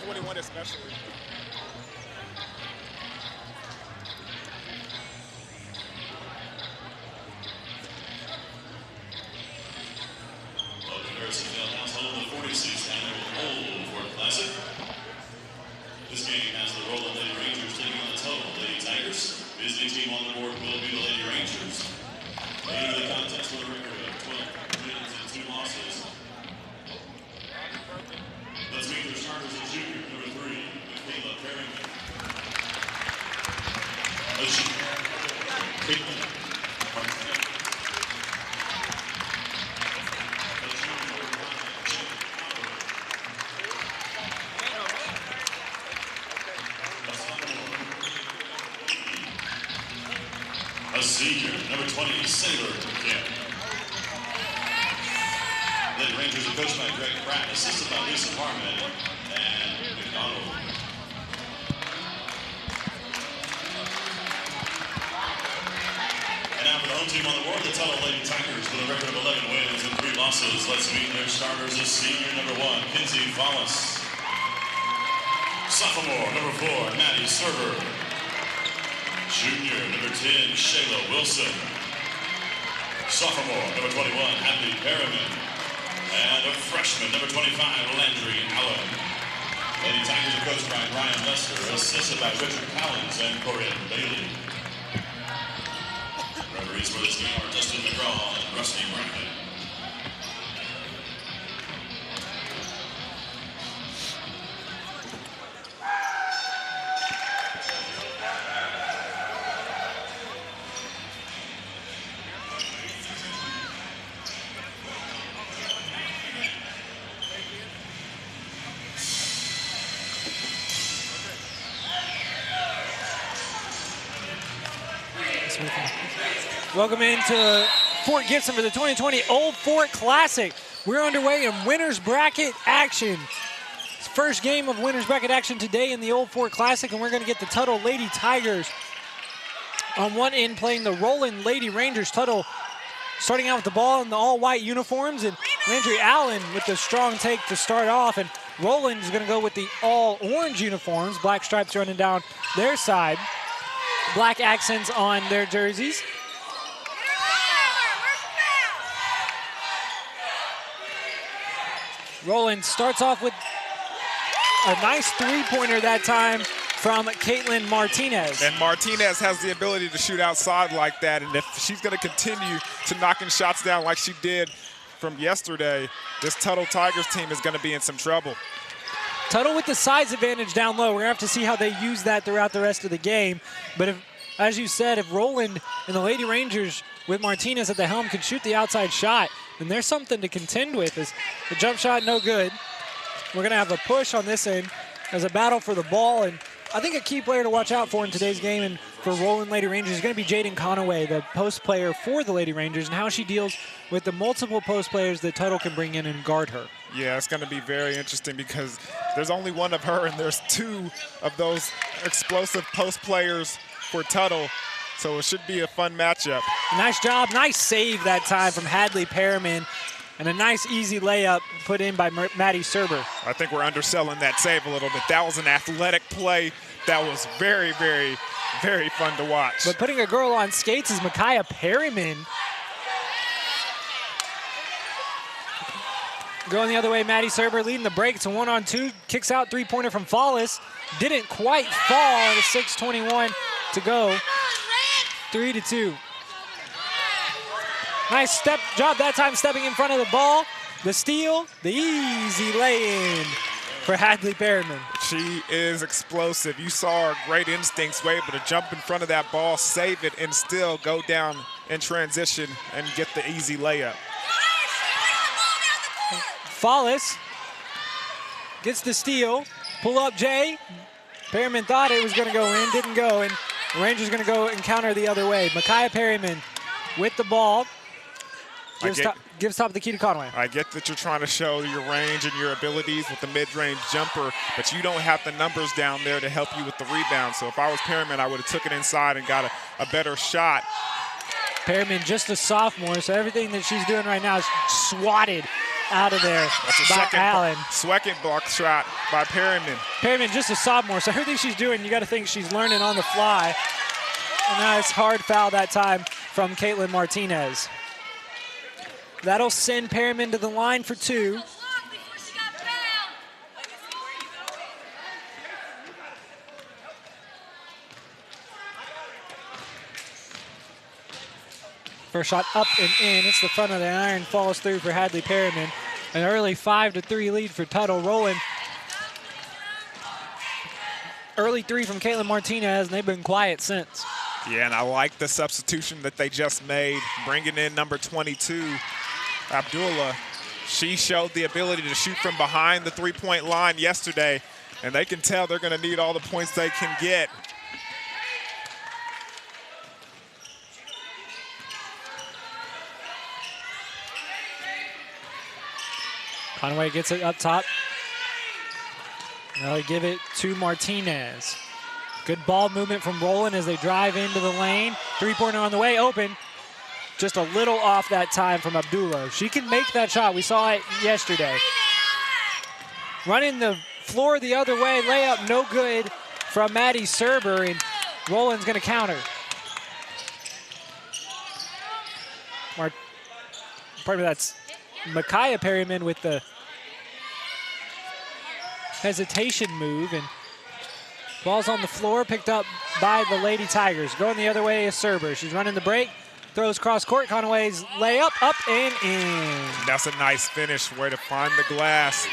21 especially. Household the 46th annual Old Fort Classic. This game has the Roland Lady Rangers taking on the Tuttle Lady Tigers. Visiting team on the board will be the Lady Rangers. Leading the contest with a record of 12 wins and 2 losses. Let's meet their starters at junior, number 3, Michaela Perryman. A junior, Caitlin Martinez. A senior, number 20, Sailor Kim. Lady Rangers are coached by Greg Pratt, assisted by Lisa Harmon and McDonald. And now for the home team on the board, the Tuttle Lady Tigers with a record of 11 wins and 3 losses. Let's meet their starters as senior, number 1, Kinsey Follis. Sophomore, number 4, Maddie Server. Junior, number 10, Shayla Wilson. Sophomore, number 21, Hadley Perriman. And a freshman, number 25, Landry Allen. Lady Tigers are coached by Brian Lester, assisted by Richard Collins and Corinne Bailey. Referees for this game are Dustin McGraw and Rusty Bracken. Welcome into Fort Gibson for the 2020 Old Fort Classic. We're underway in winner's bracket action. It's first game of winner's bracket action today in the Old Fort Classic, and we're going to get the Tuttle Lady Tigers on one end playing the Roland Lady Rangers. Tuttle starting out with the ball in the all-white uniforms, and Landry Allen with the strong take to start off, and Roland is going to go with the all-orange uniforms, black stripes running down their side, black accents on their jerseys. Roland starts off with a nice three-pointer that time from Caitlin Martinez. And Martinez has the ability to shoot outside like that, and if she's going to continue to knocking shots down like she did from yesterday, this Tuttle Tigers team is going to be in some trouble. Tuttle with the size advantage down low. We're going to have to see how they use that throughout the rest of the game. But if, as you said, if Roland and the Lady Rangers with Martinez at the helm can shoot the outside shot, then there's something to contend with. As the jump shot, no good. We're going to have a push on this end as a battle for the ball. And I think a key player to watch out for in today's game and for Roland Lady Rangers is going to be Jaden Conaway, the post player for the Lady Rangers, and how she deals with the multiple post players that Tuttle can bring in and guard her. Yeah, it's going to be very interesting because there's only one of her and there's 2 of those explosive post players for Tuttle. So it should be a fun matchup. Nice job, nice save that time from Hadley Perriman, and a nice easy layup put in by Maddie Serber. I think we're underselling that save a little bit. That was an athletic play that was very, very, very fun to watch. But putting a girl on skates is Micaiah Perriman. Going the other way, Maddie Serber leading the break. It's a 1-on-2, kicks out three-pointer from Follis. Didn't quite fall, and a 6:21 to go. 3-2. Nice step job that time, stepping in front of the ball. The steal, the easy lay-in for Hadley Perriman. She is explosive. You saw her great instincts, were able to jump in front of that ball, save it, and still go down in transition and get the easy layup. Follis gets the steal. Pull up Jay. Perriman thought it was going to go in, didn't go, and the Rangers going to go and counter the other way. Micaiah Perriman with the ball. Gives top of the key to Conway. I get that you're trying to show your range and your abilities with the mid-range jumper, but you don't have the numbers down there to help you with the rebound. So if I was Perriman, I would have took it inside and got a better shot. Perriman just a sophomore, so everything that she's doing right now is swatted out of there by Allen. Second block shot by Perryman. Perryman just a sophomore, so everything she's doing, you got to think she's learning on the fly. And nice hard foul that time from Caitlin Martinez. That'll send Perryman to the line for 2. First shot up and in. It's the front of the iron. Falls through for Hadley Perryman. An early 5-3 lead for Tuttle. Roland. Early 3 from Caitlin Martinez, and they've been quiet since. Yeah, and I like the substitution that they just made, bringing in number 22, Abdullah. She showed the ability to shoot from behind the three-point line yesterday, and they can tell they're going to need all the points they can get. Conway gets it up top. Now they give it to Martinez. Good ball movement from Roland as they drive into the lane. Three-pointer on the way, open. Just a little off that time from Abdullah. She can make that shot. We saw it yesterday. Running the floor the other way, layup no good from Maddie Serber, and Roland's going to counter. Pardon me, that's Micaiah Perryman with the hesitation move, and ball's on the floor, picked up by the Lady Tigers. Going the other way is Serber. She's running the break, throws cross court. Conway's layup, up and in. That's a nice finish, way to find the glass.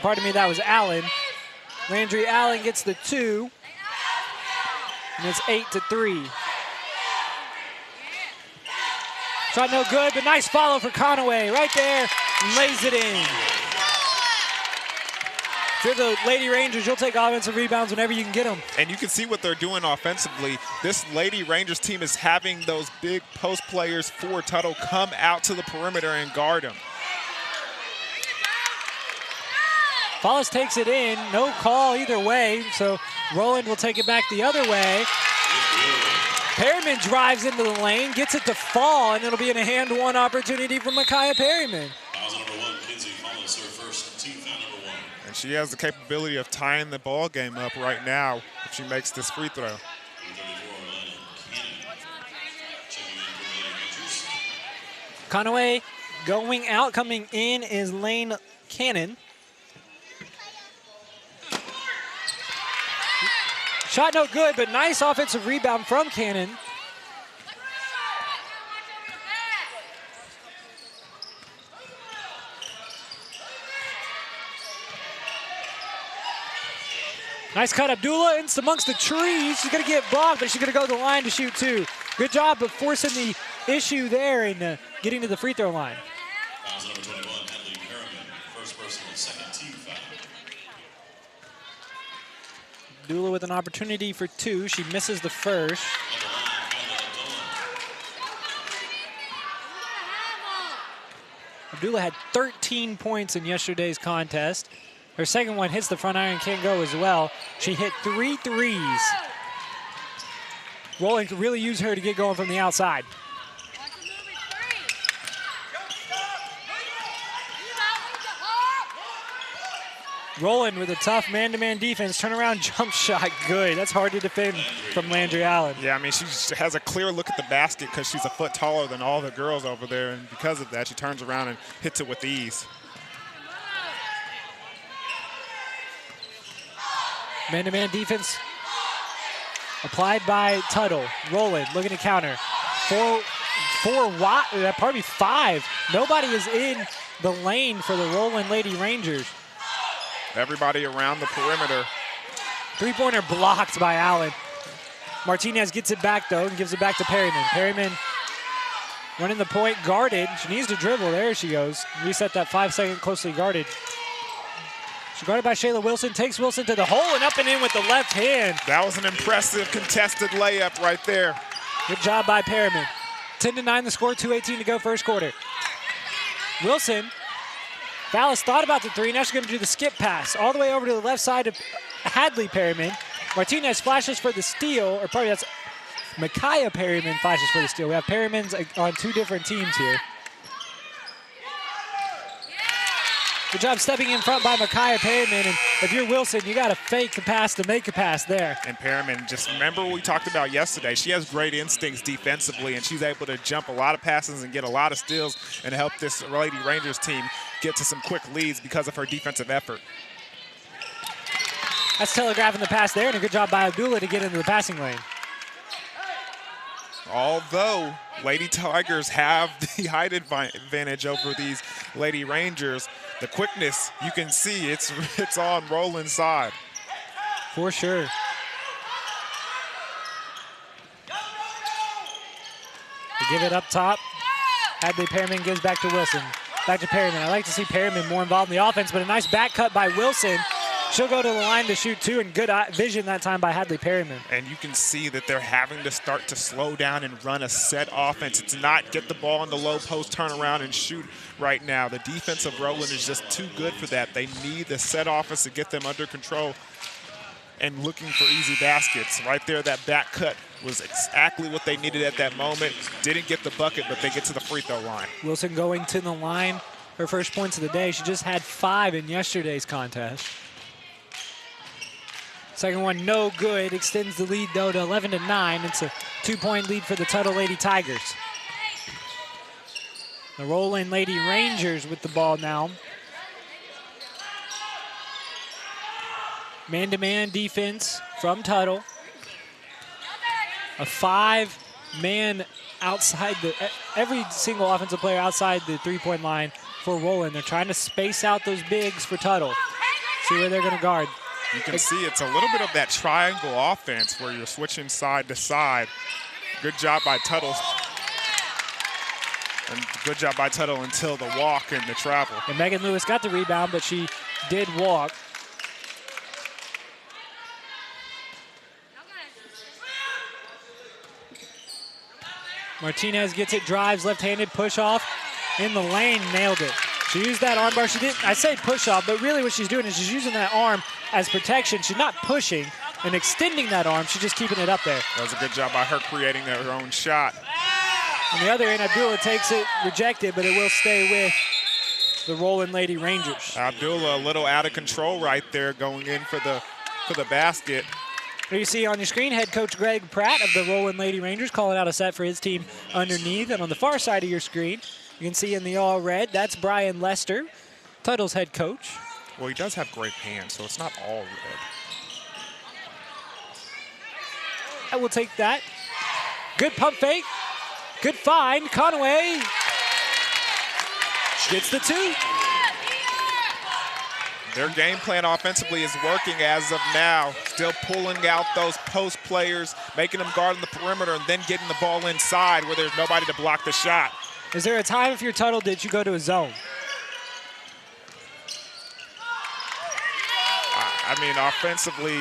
Pardon me, that was Allen. Landry Allen gets the 2, and it's 8-3. Shot no good, but nice follow for Conway right there, lays it in. If you're the Lady Rangers, you'll take offensive rebounds whenever you can get them. And you can see what they're doing offensively. This Lady Rangers team is having those big post players for Tuttle come out to the perimeter and guard them. Follis takes it in, no call either way, so Roland will take it back the other way. Perryman drives into the lane, gets it to fall, and it'll be in a hand-to-one opportunity for Micaiah Perryman. And she has the capability of tying the ball game up right now if she makes this free throw. Conway going out, coming in is Lane Cannon. Shot no good, but nice offensive rebound from Cannon. Nice cut, Abdullah, it's amongst the trees. She's gonna get blocked, but she's gonna go to the line to shoot 2. Good job of forcing the issue there and getting to the free throw line. Number 21, Hadley Perryman, first personal, second team foul. Abdullah with an opportunity for 2. She misses the first. Abdullah had 13 points in yesterday's contest. Her second one hits the front iron, can't go as well. She hit 3 threes. Roland could really use her to get going from the outside. Roland with a tough man-to-man defense. Turnaround jump shot, good. That's hard to defend from Landry Allen. Yeah, I mean, she has a clear look at the basket because she's a foot taller than all the girls over there, and because of that, she turns around and hits it with ease. Man-to-man defense applied by Tuttle. Roland looking to counter. 5. Nobody is in the lane for the Roland Lady Rangers. Everybody around the perimeter. Three-pointer blocked by Allen. Martinez gets it back, though, and gives it back to Perryman. Perryman running the point, guarded. She needs to dribble. There she goes. Reset that 5-second closely guarded. She's guarded by Shayla Wilson. Takes Wilson to the hole and up and in with the left hand. That was an impressive contested layup right there. Good job by Perryman. 10-9 the score, 2:18 to go first quarter. Wilson. Fallis thought about the 3. Now she's going to do the skip pass all the way over to the left side of Hadley Perryman. Martinez flashes for the steal, or probably that's Micaiah Perryman flashes for the steal. We have Perrymans on 2 different teams here. Good job stepping in front by Micaiah Perryman. And if you're Wilson, you got to fake the pass to make a pass there. And Perryman, just remember what we talked about yesterday. She has great instincts defensively, and she's able to jump a lot of passes and get a lot of steals and help this Lady Rangers team get to some quick leads because of her defensive effort. That's telegraphing the pass there, and a good job by Abdullah to get into the passing lane. Although Lady Tigers have the height advantage over these Lady Rangers, the quickness, you can see it's on Roland's side. For sure. They give it up top. Hadley Perryman gives back to Wilson. Back to Perryman. I like to see Perryman more involved in the offense, but a nice back cut by Wilson. She'll go to the line to shoot two, and good vision that time by Hadley Perryman. And you can see that they're having to start to slow down and run a set offense. It's not get the ball in the low post, turn around and shoot right now. The defense of Roland is just too good for that. They need the set offense to get them under control and looking for easy baskets. Right there, that back cut was exactly what they needed at that moment. Didn't get the bucket, but they get to the free throw line. Wilson going to the line. Her first points of the day. She just had 5 in yesterday's contest. Second one, no good. Extends the lead, though, to 11-9. It's a 2-point lead for the Tuttle Lady Tigers. The Roland Lady Rangers with the ball now. Man-to-man defense from Tuttle. A 5-man outside every single offensive player outside the three-point line for Roland. They're trying to space out those bigs for Tuttle. See where they're going to guard. You can see it's a little bit of that triangle offense where you're switching side to side. Good job by Tuttle. And good job by Tuttle until the walk and the travel. And Megan Lewis got the rebound, but she did walk. Martinez gets it, drives, left-handed, push off in the lane, nailed it. She used that arm bar. She didn't, I say push off, but really what she's doing is she's using that arm as protection. She's not pushing and extending that arm. She's just keeping it up there. That was a good job by her creating her own shot. On the other end, Abdullah takes it, rejected, but it will stay with the Roland Lady Rangers. Abdullah a little out of control right there going in for the basket. Here you see on your screen, head coach Greg Pratt of the Roland Lady Rangers calling out a set for his team underneath. And on the far side of your screen, you can see in the all red, that's Brian Lester, Tuttle's head coach. Well, he does have great hands, so it's not all red. I will take that. Good pump fake. Good find. Conaway gets the 2. Their game plan offensively is working as of now. Still pulling out those post players, making them guard on the perimeter, and then getting the ball inside where there's nobody to block the shot. Is there a time if you're Tuttle that you go to a zone? I mean, offensively.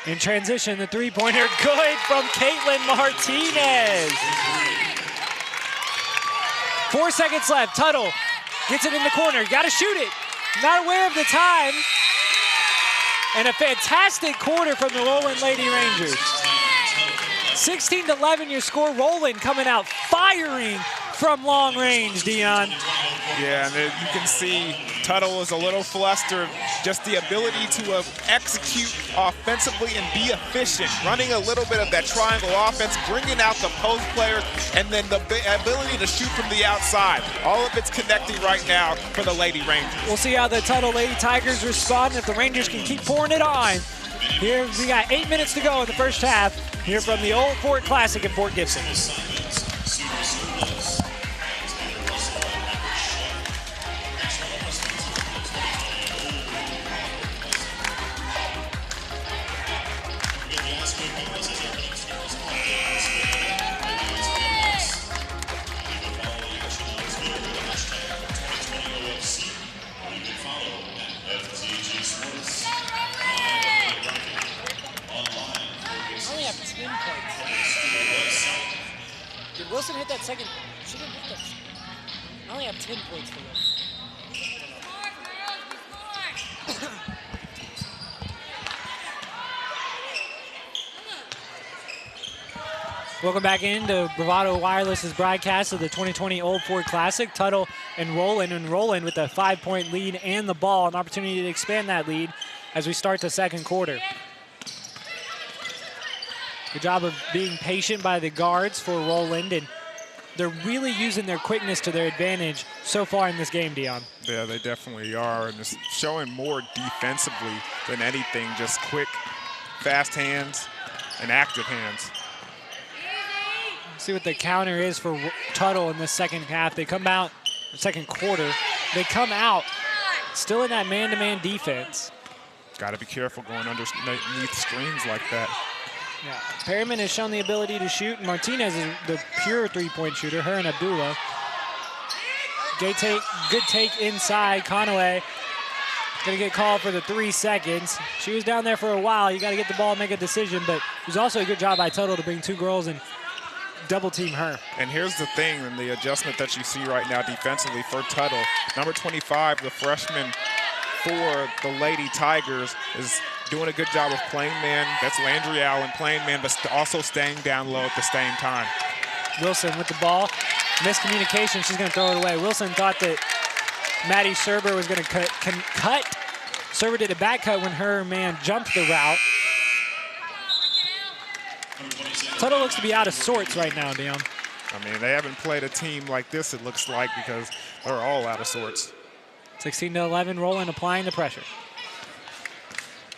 In transition, the three-pointer good from Caitlin Martinez. 4 seconds left. Tuttle gets it in the corner. Got to shoot it. Not aware of the time. And a fantastic quarter from the Roland Lady Rangers. 16-11 your score. Roland coming out firing from long range, Dion. Yeah, and you can see Tuttle is a little flustered. Just the ability to execute offensively and be efficient, running a little bit of that triangle offense, bringing out the post players, and then the ability to shoot from the outside. All of it's connecting right now for the Lady Rangers. We'll see how the Tuttle Lady Tigers respond if the Rangers can keep pouring it on. Here, we got 8 minutes to go in the first half here from the Old Fort Classic in Fort Gibson. Did Wilson hit that second? She didn't hit that. I only have 10 points for them. Welcome back into Bravado Wireless's broadcast of the 2020 Old Ford Classic. Tuttle and Roland with a 5-point lead and the ball, an opportunity to expand that lead as we start the second quarter. Good job of being patient by the guards for Roland, and they're really using their quickness to their advantage so far in this game, Dion. Yeah, they definitely are, and it's showing more defensively than anything, just quick, fast hands and active hands. See what the counter is for Tuttle in the second half. They come out, second quarter, they come out still in that man-to-man defense. Got to be careful going underneath screens like that. Yeah. Perryman has shown the ability to shoot. Martinez is the pure three-point shooter, her and Abdullah. Good take inside. Conaway gonna get called for the 3 seconds. She was down there for a while. You gotta get the ball and make a decision, but it was also a good job by Tuttle to bring 2 girls and double team her. And here's the thing, and the adjustment that you see right now defensively for Tuttle. Number 25, the freshman for the Lady Tigers, is doing a good job of playing man. That's Landry Allen playing man, but also staying down low at the same time. Wilson with the ball. Miscommunication, she's gonna throw it away. Wilson thought that Maddie Serber was gonna cut. Serber did a back cut when her man jumped the route. Tuttle looks to be out of sorts right now, Dion. I mean, they haven't played a team like this, it looks like, because they're all out of sorts. 16-11, Roland applying the pressure.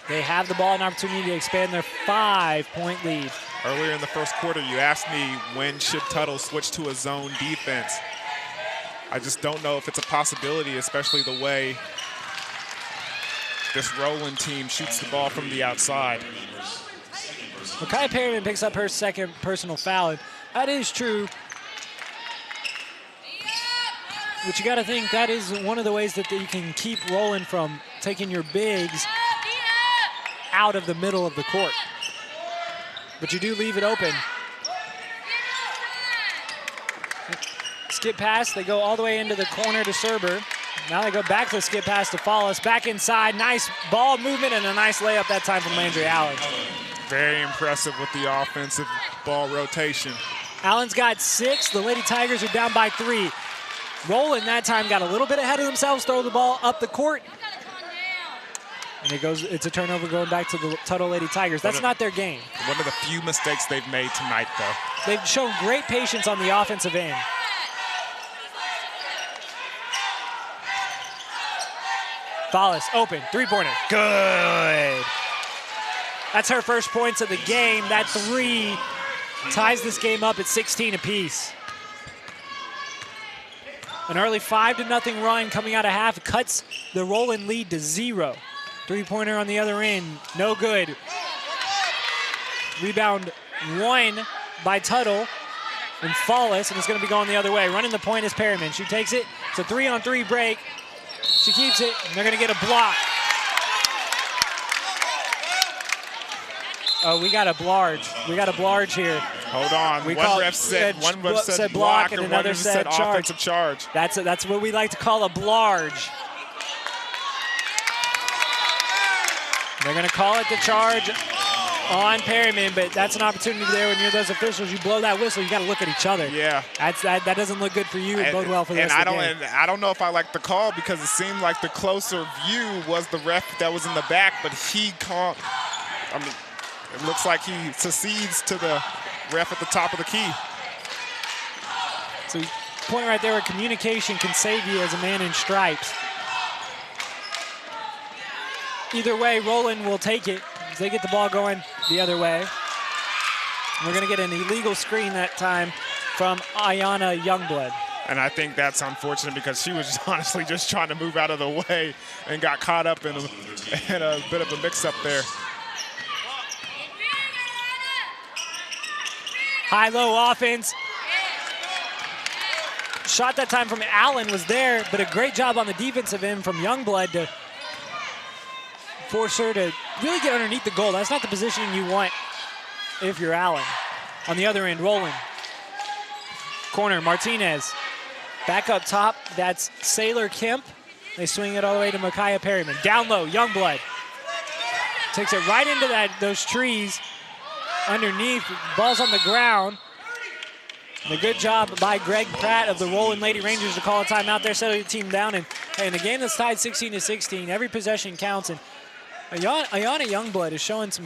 They have the ball, an opportunity to expand their 5-point lead. Earlier in the first quarter, you asked me when should Tuttle switch to a zone defense. I just don't know if it's a possibility, especially the way this Roland team shoots the ball from the outside. Micaiah Perryman picks up her second personal foul, and that is true. But you got to think that is one of the ways that you can keep Roland from taking your bigs out of the middle of the court. But you do leave it open. Skip pass, they go all the way into the corner to Serber. Now they go back to the skip pass to Fallis. Back inside, nice ball movement and a nice layup that time from Landry Allen. Very impressive with the offensive ball rotation. Allen's got 6. The Lady Tigers are down by 3. Roland that time got a little bit ahead of themselves, throw the ball up the court. And it's a turnover going back to the Tuttle Lady Tigers. That's not their game. One of the few mistakes they've made tonight, though. They've shown great patience on the offensive end. Fallis, open, 3-pointer, good. That's her first points of the game. That 3 ties this game up at 16 apiece. An early 5-0 run coming out of half cuts the Roland lead to 0. 3-pointer on the other end, no good. Rebound 1 by Tuttle and Fallis, and it's going to be going the other way. Running the point is Perryman. She takes it. It's a 3-on-3 break. She keeps it, and they're going to get a block. Oh, we got a blarge. We got a blarge here. Hold on. One ref said block and another said offensive charge. That's what we like to call a blarge. They're going to call it the charge on Perryman, but that's an opportunity there when you're those officials. You blow that whistle, you got to look at each other. Yeah. That doesn't look good for you and bode well for the rest of the game. And I don't know if I like the call because it seemed like the closer view was the ref that was in the back, but he called. I mean, it looks like he succeeds to the ref at the top of the key. So point right there where communication can save you as a man in stripes. Either way, Roland will take it as they get the ball going the other way. We're going to get an illegal screen that time from Ayana Youngblood. And I think that's unfortunate because she was honestly just trying to move out of the way and got caught up in a bit of a mix-up there. High-low offense. Shot that time from Allen was there, but a great job on the defensive end from Youngblood to force her to really get underneath the goal. That's not the positioning you want if you're Allen. On the other end, Roland. Corner, Martinez. Back up top, that's Sailor Kemp. They swing it all the way to Micaiah Perryman. Down low, Youngblood. Takes it right into those trees underneath. Ball's on the ground. And a good job by Greg Pratt of the Roland Lady Rangers to call a timeout there, settle the team down. And in a game that's tied 16-16, every possession counts. And Ayana Youngblood is showing some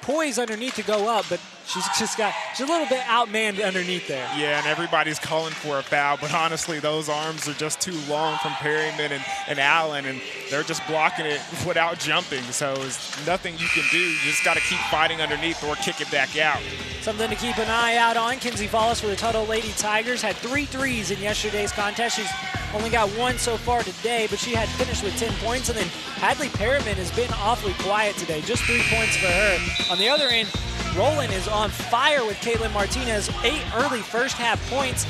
poise underneath to go up, but she's a little bit outmanned underneath there. Yeah, and everybody's calling for a foul, but honestly, those arms are just too long from Perryman and Allen, and they're just blocking it without jumping. So there's nothing you can do. You just got to keep fighting underneath or kick it back out. Something to keep an eye out on. Kinsey Follis for the Tuttle Lady Tigers had 3 threes in yesterday's contest. She's only got 1 so far today, but she had finished with 10 points. And then Hadley Perriman has been awfully quiet today, just 3 points for her. On the other end, Roland is on fire with Caitlin Martinez, 8 early first half points.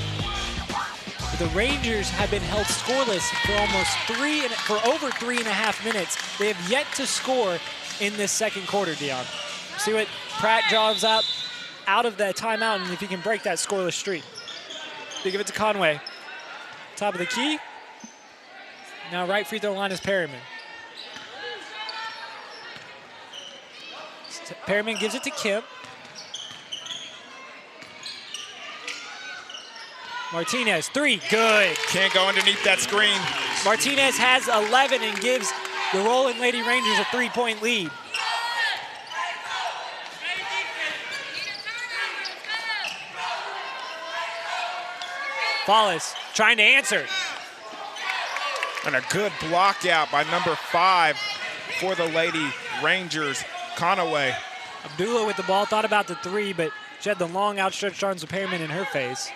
The Rangers have been held scoreless for over 3.5 minutes. They have yet to score in this second quarter, Dion. See what Pratt draws up out of that timeout, and if he can break that scoreless streak. They give it to Conway. Top of the key. Now right free throw line is Perryman. Perryman gives it to Kim. Martinez, 3, good. Can't go underneath that screen. Martinez has 11 and gives the Roland Lady Rangers a 3-point lead. Follis trying to answer. And a good block out by number 5 for the Lady Rangers, Conaway. Abdullah with the ball, thought about the 3, but she had the long outstretched arms of Perryman in her face.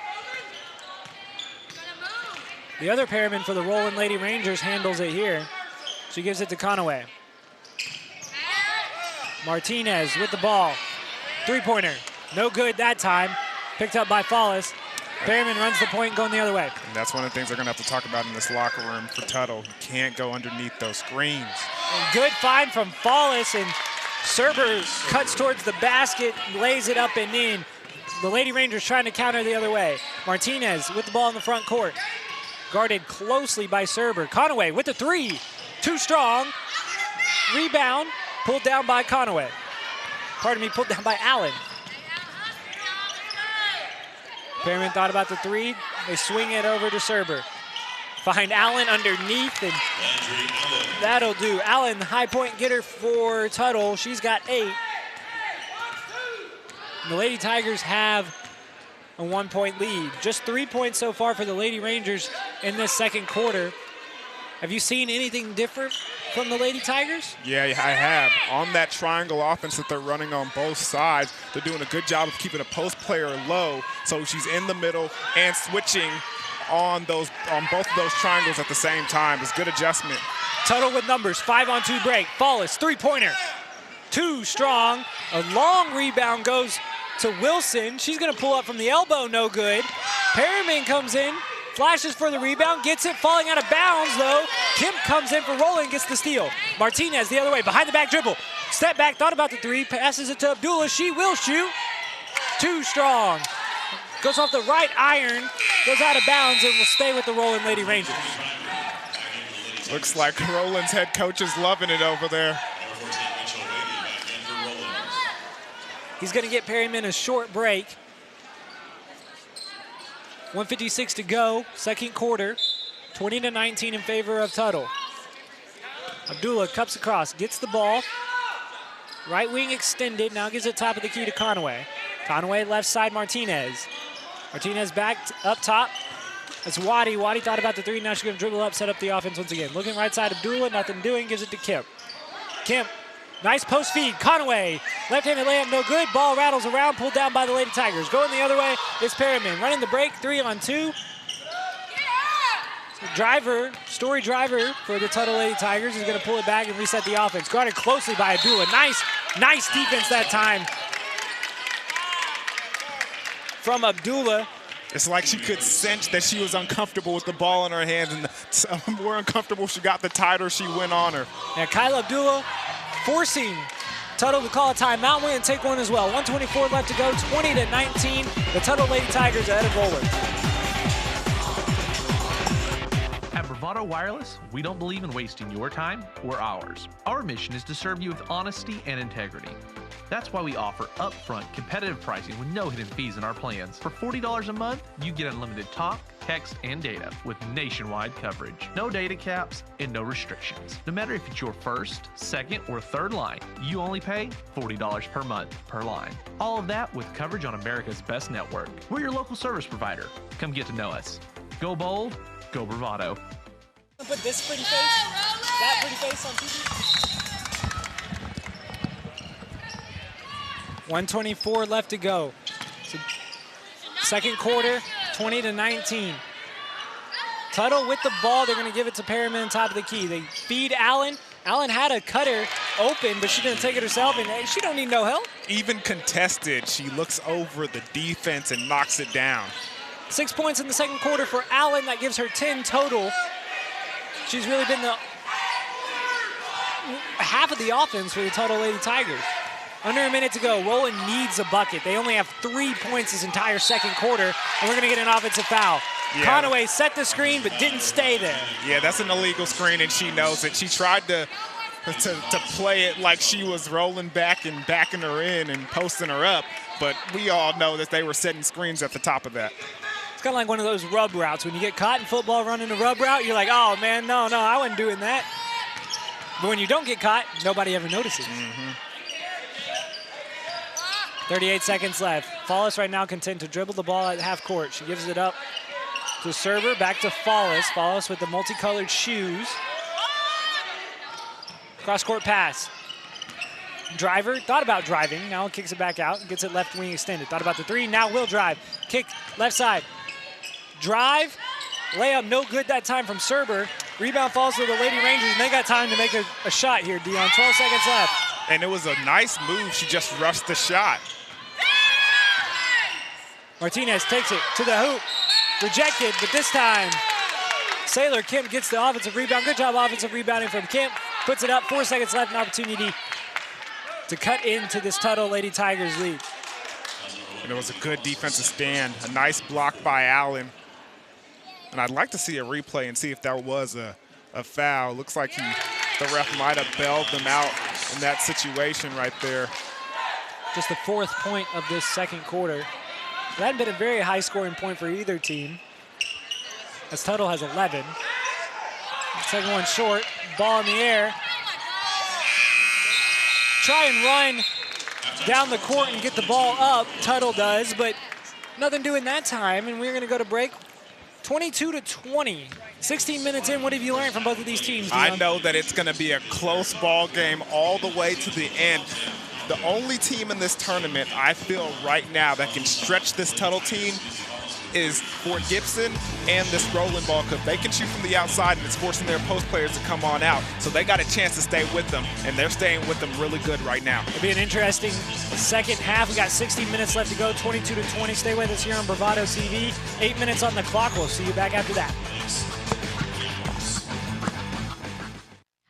The other Perryman for the Roland Lady Rangers handles it here. She gives it to Conaway. Martinez with the ball. 3-pointer, no good that time. Picked up by Follis. Perryman runs the point going the other way. And that's one of the things they're going to have to talk about in this locker room for Tuttle. You can't go underneath those screens. And good find from Follis, and Serber cuts towards the basket, lays it up and in. The Lady Rangers trying to counter the other way. Martinez with the ball in the front court. Guarded closely by Serber. Conaway with the 3. Too strong. Rebound. Pulled down by Conaway. Pardon me, pulled down by Allen. Perryman thought about the 3. They swing it over to Serber. Find Allen underneath, and that'll do. Allen, the high point getter for Tuttle. She's got 8. And the Lady Tigers have a 1-point lead. Just 3 points so far for the Lady Rangers in this second quarter. Have you seen anything different from the Lady Tigers? Yeah, I have. On that triangle offense that they're running on both sides, they're doing a good job of keeping a post player low, so she's in the middle and switching on both of those triangles at the same time. It's good adjustment. Tuttle with numbers, 5-on-2 break. Follis, 3-pointer. Too strong. A long rebound goes to Wilson. She's going to pull up from the elbow, no good. Perryman comes in, flashes for the rebound, gets it, falling out of bounds though. Kim comes in for Roland, gets the steal. Martinez the other way, behind the back dribble. Step back, thought about the 3, passes it to Abdullah. She will shoot. Too strong. Goes off the right iron, goes out of bounds, and will stay with the Roland Lady Rangers. Looks like Roland's head coach is loving it over there. He's going to get Perryman a short break. 1:56 to go, second quarter. 20-19 in favor of Tuttle. Abdullah cups across, gets the ball. Right wing extended, now gives it top of the key to Conaway. Conaway left side, Martinez. Martinez back up top. That's Waddy. Waddy thought about the 3, now she's going to dribble up, set up the offense once again. Looking right side, Abdullah, nothing doing, gives it to Kemp. Kemp, nice post feed, Conaway. Left-handed layup, no good. Ball rattles around, pulled down by the Lady Tigers. Going the other way is Perryman. Running the break, 3-on-2. Driver, story driver for the Tuttle Lady Tigers is going to pull it back and reset the offense. Guarded closely by Abdullah. Nice defense that time from Abdullah. It's like she could sense that she was uncomfortable with the ball in her hands, and the more uncomfortable she got, the tighter she went on her. Now Kyla Abdullah forcing Tuttle to call a timeout. We're going to take one as well. 124 left to go, 20-19. The Tuttle Lady Tigers ahead of Roland. At Bravado Wireless, we don't believe in wasting your time or ours. Our mission is to serve you with honesty and integrity. That's why we offer upfront competitive pricing with no hidden fees in our plans. For $40 a month, you get unlimited talk, text, and data with nationwide coverage. No data caps and no restrictions. No matter if it's your first, second, or third line, you only pay $40 per month per line. All of that with coverage on America's best network. We're your local service provider. Come get to know us. Go bold, go Bravado. Put this pretty face, that pretty face on TV. 1:24 left to go. So second quarter, 20-19. Tuttle with the ball. They're going to give it to Perriman top of the key. They feed Allen. Allen had a cutter open, but she didn't take it herself, and she don't need no help. Even contested, she looks over the defense and knocks it down. 6 points in the second quarter for Allen. That gives her 10 total. She's really been the half of the offense for the Tuttle Lady Tigers. Under a minute to go. Roland needs a bucket. They only have 3 points this entire second quarter, and we're going to get an offensive foul. Yeah. Conaway set the screen but didn't stay there. Yeah, that's an illegal screen, and she knows it. She tried to play it like she was rolling back and backing her in and posting her up, but we all know that they were setting screens at the top of that. It's kind of like one of those rub routes. When you get caught in football running a rub route, you're like, oh, man, no, I wasn't doing that. But when you don't get caught, nobody ever notices. 38 seconds left. Fallis right now content to dribble the ball at half court. She gives it up to Server, back to Fallis. Fallis with the multicolored shoes. Cross-court pass. Driver, thought about driving. Now kicks it back out and gets it left wing extended. Thought about the three, now will drive. Kick left side. Drive, layup no good that time from Serber. Rebound falls to the Lady Rangers, and they got time to make a shot here, Dion. 12 seconds left. And it was a nice move. She just rushed the shot. Martinez takes it to the hoop. Rejected, but this time Sailor Kemp gets the offensive rebound. Good job offensive rebounding from Kemp. Puts it up, 4 seconds left, an opportunity to cut into this Tuttle Lady Tigers lead. And it was a good defensive stand. A nice block by Allen. And I'd like to see a replay and see if that was a foul. Looks like the ref might have bailed them out in that situation right there. Just the 4th point of this second quarter. That hadn't been a very high scoring point for either team, as Tuttle has 11. Second one short, ball in the air. Try and run down the court and get the ball up, Tuttle does, but nothing doing that time, and we're gonna go to break. 22-20, 16 minutes in. What have you learned from both of these teams, Dion? I know that it's gonna be a close ball game all the way to the end. The only team in this tournament, I feel right now, that can stretch this Tuttle team is Fort Gibson and this Roland ball club. They can shoot from the outside, and it's forcing their post players to come on out. So they got a chance to stay with them, and they're staying with them really good right now. It'll be an interesting second half. We got 16 minutes left to go, 22-20. Stay with us here on Bravado TV. 8 minutes on the clock. We'll see you back after that.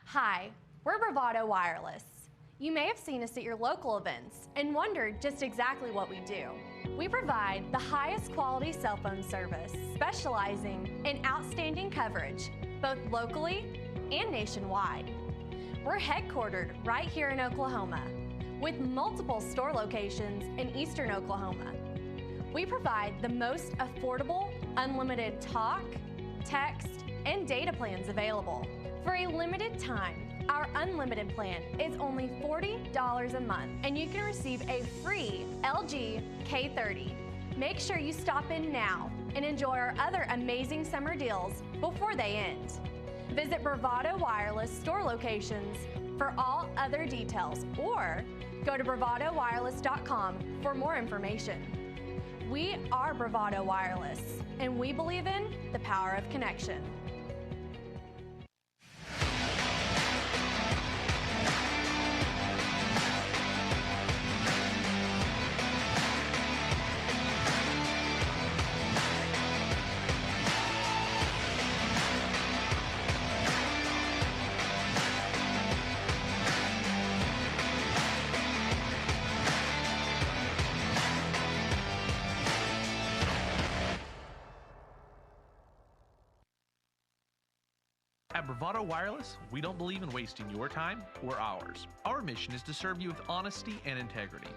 Hi, we're Bravado Wireless. You may have seen us at your local events and wondered just exactly what we do. We provide the highest quality cell phone service, specializing in outstanding coverage, both locally and nationwide. We're headquartered right here in Oklahoma, with multiple store locations in eastern Oklahoma. We provide the most affordable, unlimited talk, text, and data plans available. For a limited time, our unlimited plan is only $40 a month, and you can receive a free LG K30. Make sure you stop in now and enjoy our other amazing summer deals before they end. Visit Bravado Wireless store locations for all other details, or go to bravadowireless.com for more information. We are Bravado Wireless, and we believe in the power of connection. At Bravado Wireless, we don't believe in wasting your time or ours. Our mission is to serve you with honesty and integrity.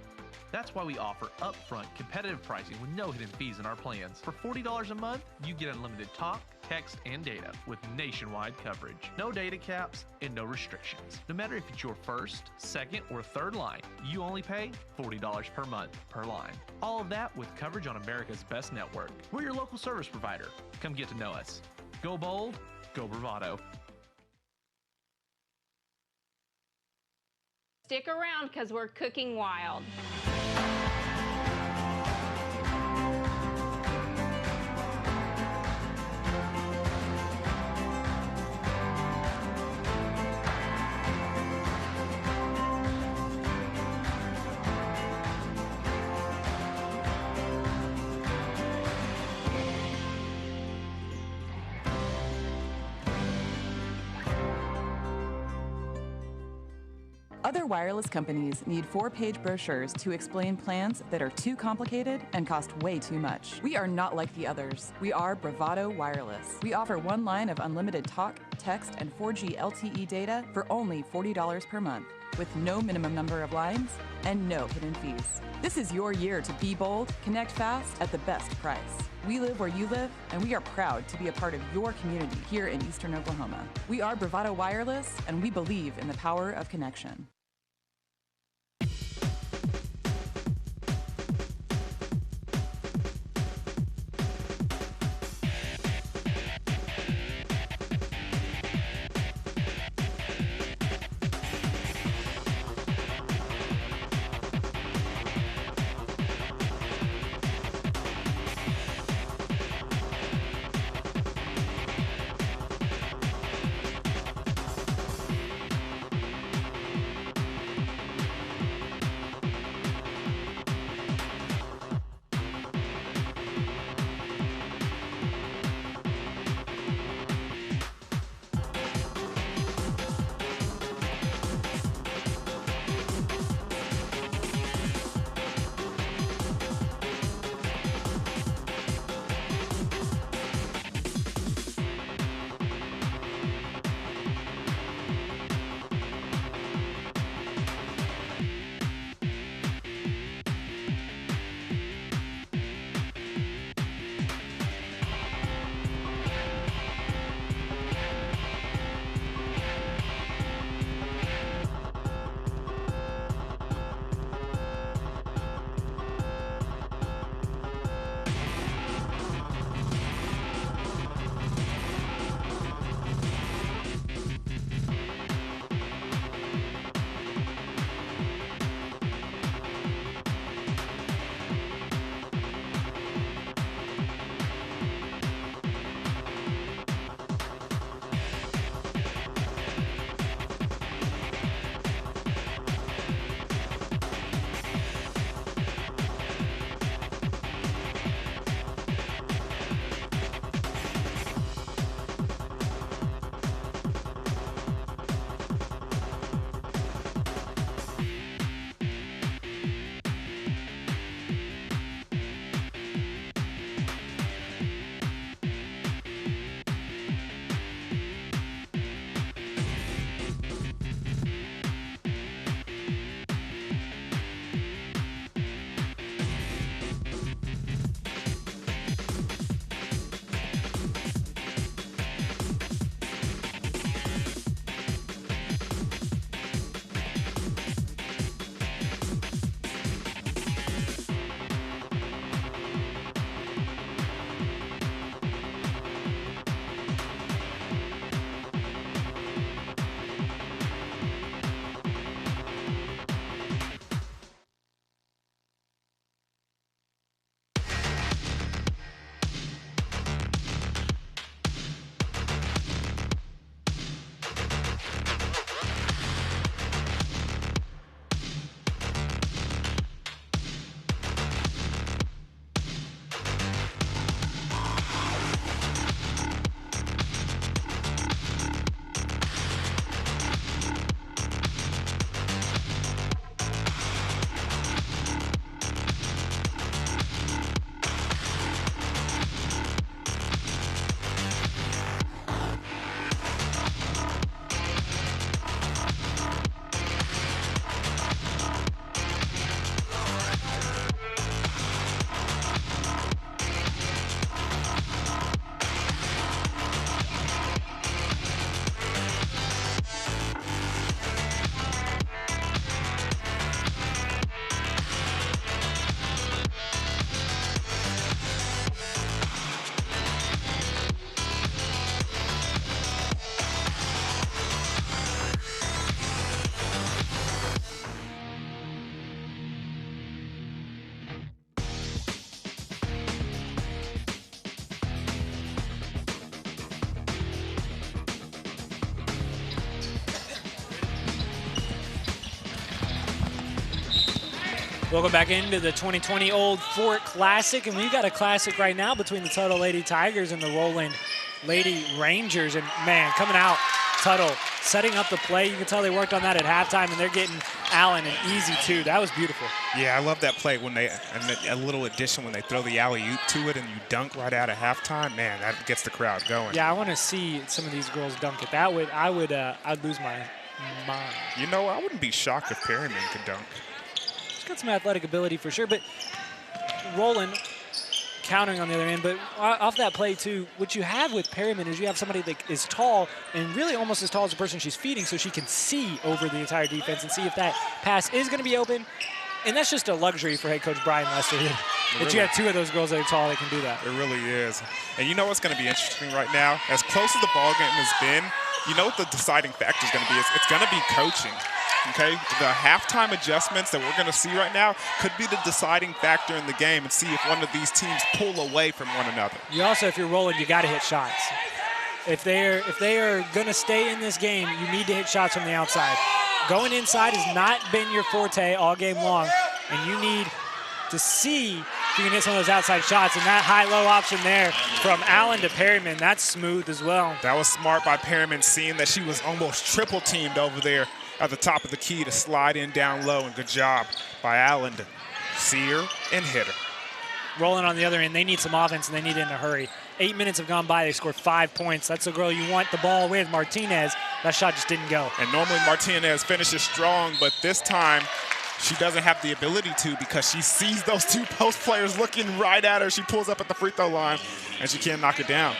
That's why we offer upfront competitive pricing with no hidden fees in our plans. For $40 a month, you get unlimited talk, text, and data with nationwide coverage. No data caps and no restrictions. No matter if it's your first, second, or third line, you only pay $40 per month per line. All of that with coverage on America's best network. We're your local service provider. Come get to know us. Go bold, go Bravado. Stick around because we're cooking wild. Other wireless companies need 4-page brochures to explain plans that are too complicated and cost way too much. We are not like the others. We are Bravado Wireless. We offer one line of unlimited talk, text, and 4G LTE data for only $40 per month, with no minimum number of lines and no hidden fees. This is your year to be bold, connect fast at the best price. We live where you live, and we are proud to be a part of your community here in Eastern Oklahoma. We are Bravado Wireless, and we believe in the power of connection. Welcome back into the 2020 Old Fort Classic, and we've got a classic right now between the Tuttle Lady Tigers and the Roland Lady Rangers. And man, coming out, Tuttle setting up the play. You can tell they worked on that at halftime, and they're getting Allen an easy two. That was beautiful. Yeah, I love that play when they, and a little addition when they throw the alley-oop to it and you dunk right out of halftime. Man, that gets the crowd going. Yeah, I want to see some of these girls dunk it. I'd lose my mind. You know, I wouldn't be shocked if Perryman could dunk. She's got some athletic ability for sure, but Roland countering on the other end. But off that play too, what you have with Perryman is you have somebody that is tall and really almost as tall as the person she's feeding, so she can see over the entire defense and see if that pass is going to be open. And that's just a luxury for head coach Brian Lester. But you have two of those girls that are tall that can do that. It really is. And you know what's going to be interesting right now? As close as the ball game has been, you know what the deciding factor is going to be? It's going to be coaching. Okay, the halftime adjustments that we're going to see right now could be the deciding factor in the game and see if one of these teams pull away from one another. You also, if you're rolling, you got to hit shots. If they are going to stay in this game, you need to hit shots from the outside. Going inside has not been your forte all game long, and you need to see if you can hit some of those outside shots. And that high-low option there from Allen to Perryman, that's smooth as well. That was smart by Perryman, seeing that she was almost triple-teamed over there at the top of the key to slide in down low, and good job by Allen to see her and hit her. Rolling on the other end, they need some offense, and they need it in a hurry. 8 minutes have gone by. They scored 5 points. That's the girl you want the ball with, Martinez. That shot just didn't go. And normally Martinez finishes strong, but this time she doesn't have the ability to because she sees those two post players looking right at her. She pulls up at the free throw line, and she can't knock it down.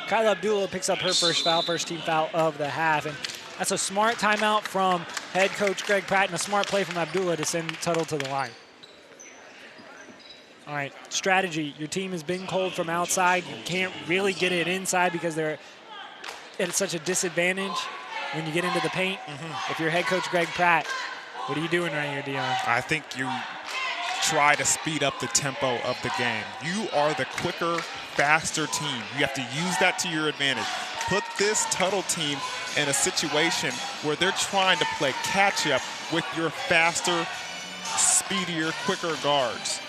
Kyla Abdullah picks up her first foul, first team foul of the half. And that's a smart timeout from head coach Greg Pratt and a smart play from Abdullah to send Tuttle to the line. All right, strategy. Your team has been cold from outside. You can't really get it inside because they're at such a disadvantage when you get into the paint. If you're head coach Greg Pratt, what are you doing right here, Dion? I think you try to speed up the tempo of the game. You are the quicker, faster team. You have to use that to your advantage. Put this Tuttle team in a situation where they're trying to play catch up with your faster, speedier, quicker guards.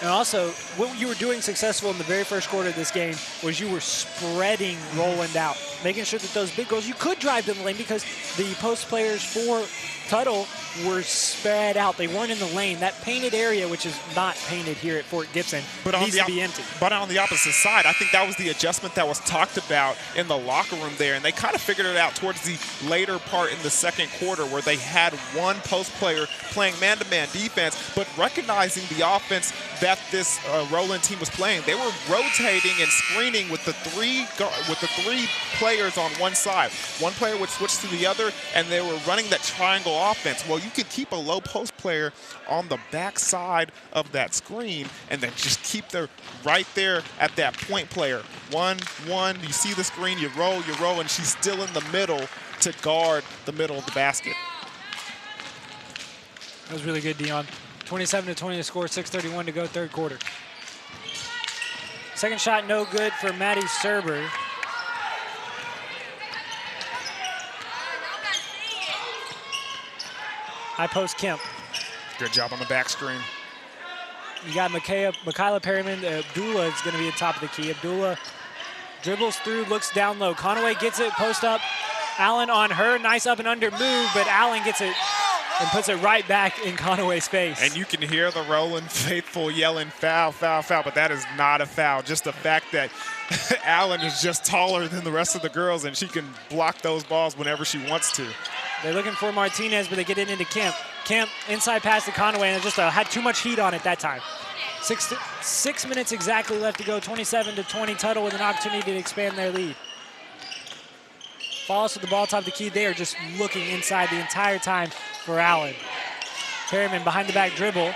And also, what you were doing successful in the very first quarter of this game was you were spreading Roland out, making sure that those big girls, you could drive to the lane because the post players for Tuttle were spread out. They weren't in the lane. That painted area, which is not painted here at Fort Gibson, needs to be empty. But on the opposite side, I think that was the adjustment that was talked about in the locker room there, and they kind of figured it out towards the later part in the second quarter where they had one post player playing man-to-man defense, but recognizing the offense that this Roland team was playing. They were rotating and screening with the three players on one side. One player would switch to the other, and they were running that triangle offense. Well, you could keep a low post player on the back side of that screen and then just keep them right there at that point player. One, you see the screen, you roll, and she's still in the middle to guard the middle of the basket. That was really good, Dion. 27-20 to score, 6:31 to go, third quarter. Second shot no good for Maddie Serber. High post Kemp. Good job on the back screen. You got Michaela Perryman. Abdullah is going to be at top of the key. Abdullah dribbles through, looks down low. Conaway gets it, post up. Allen on her, nice up and under move, but Allen gets it and puts it right back in Conaway's face. And you can hear the Roland faithful yelling foul, foul, foul, but that is not a foul. Just the fact that Allen is just taller than the rest of the girls and she can block those balls whenever she wants to. They're looking for Martinez, but they get it into Kemp. Kemp inside pass to Conaway, and it just had too much heat on it that time. 6 minutes exactly left to go, 27-20. Tuttle with an opportunity to expand their lead. Follows with the ball top of the key. They are just looking inside the entire time for Allen. Perryman behind the back dribble.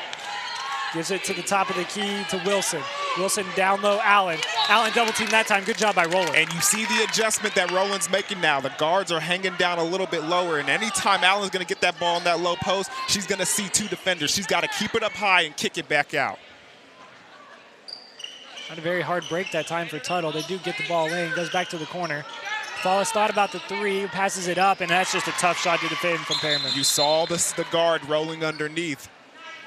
Gives it to the top of the key to Wilson. Wilson down low, Allen. Allen double team that time. Good job by Roland. And you see the adjustment that Roland's making now. The guards are hanging down a little bit lower, and anytime Allen's going to get that ball in that low post, she's going to see two defenders. She's got to keep it up high and kick it back out. Not a very hard break that time for Tuttle. They do get the ball in. Goes back to the corner. Fallis thought about the three, passes it up, and that's just a tough shot to defend from Perriman. You saw the guard rolling underneath.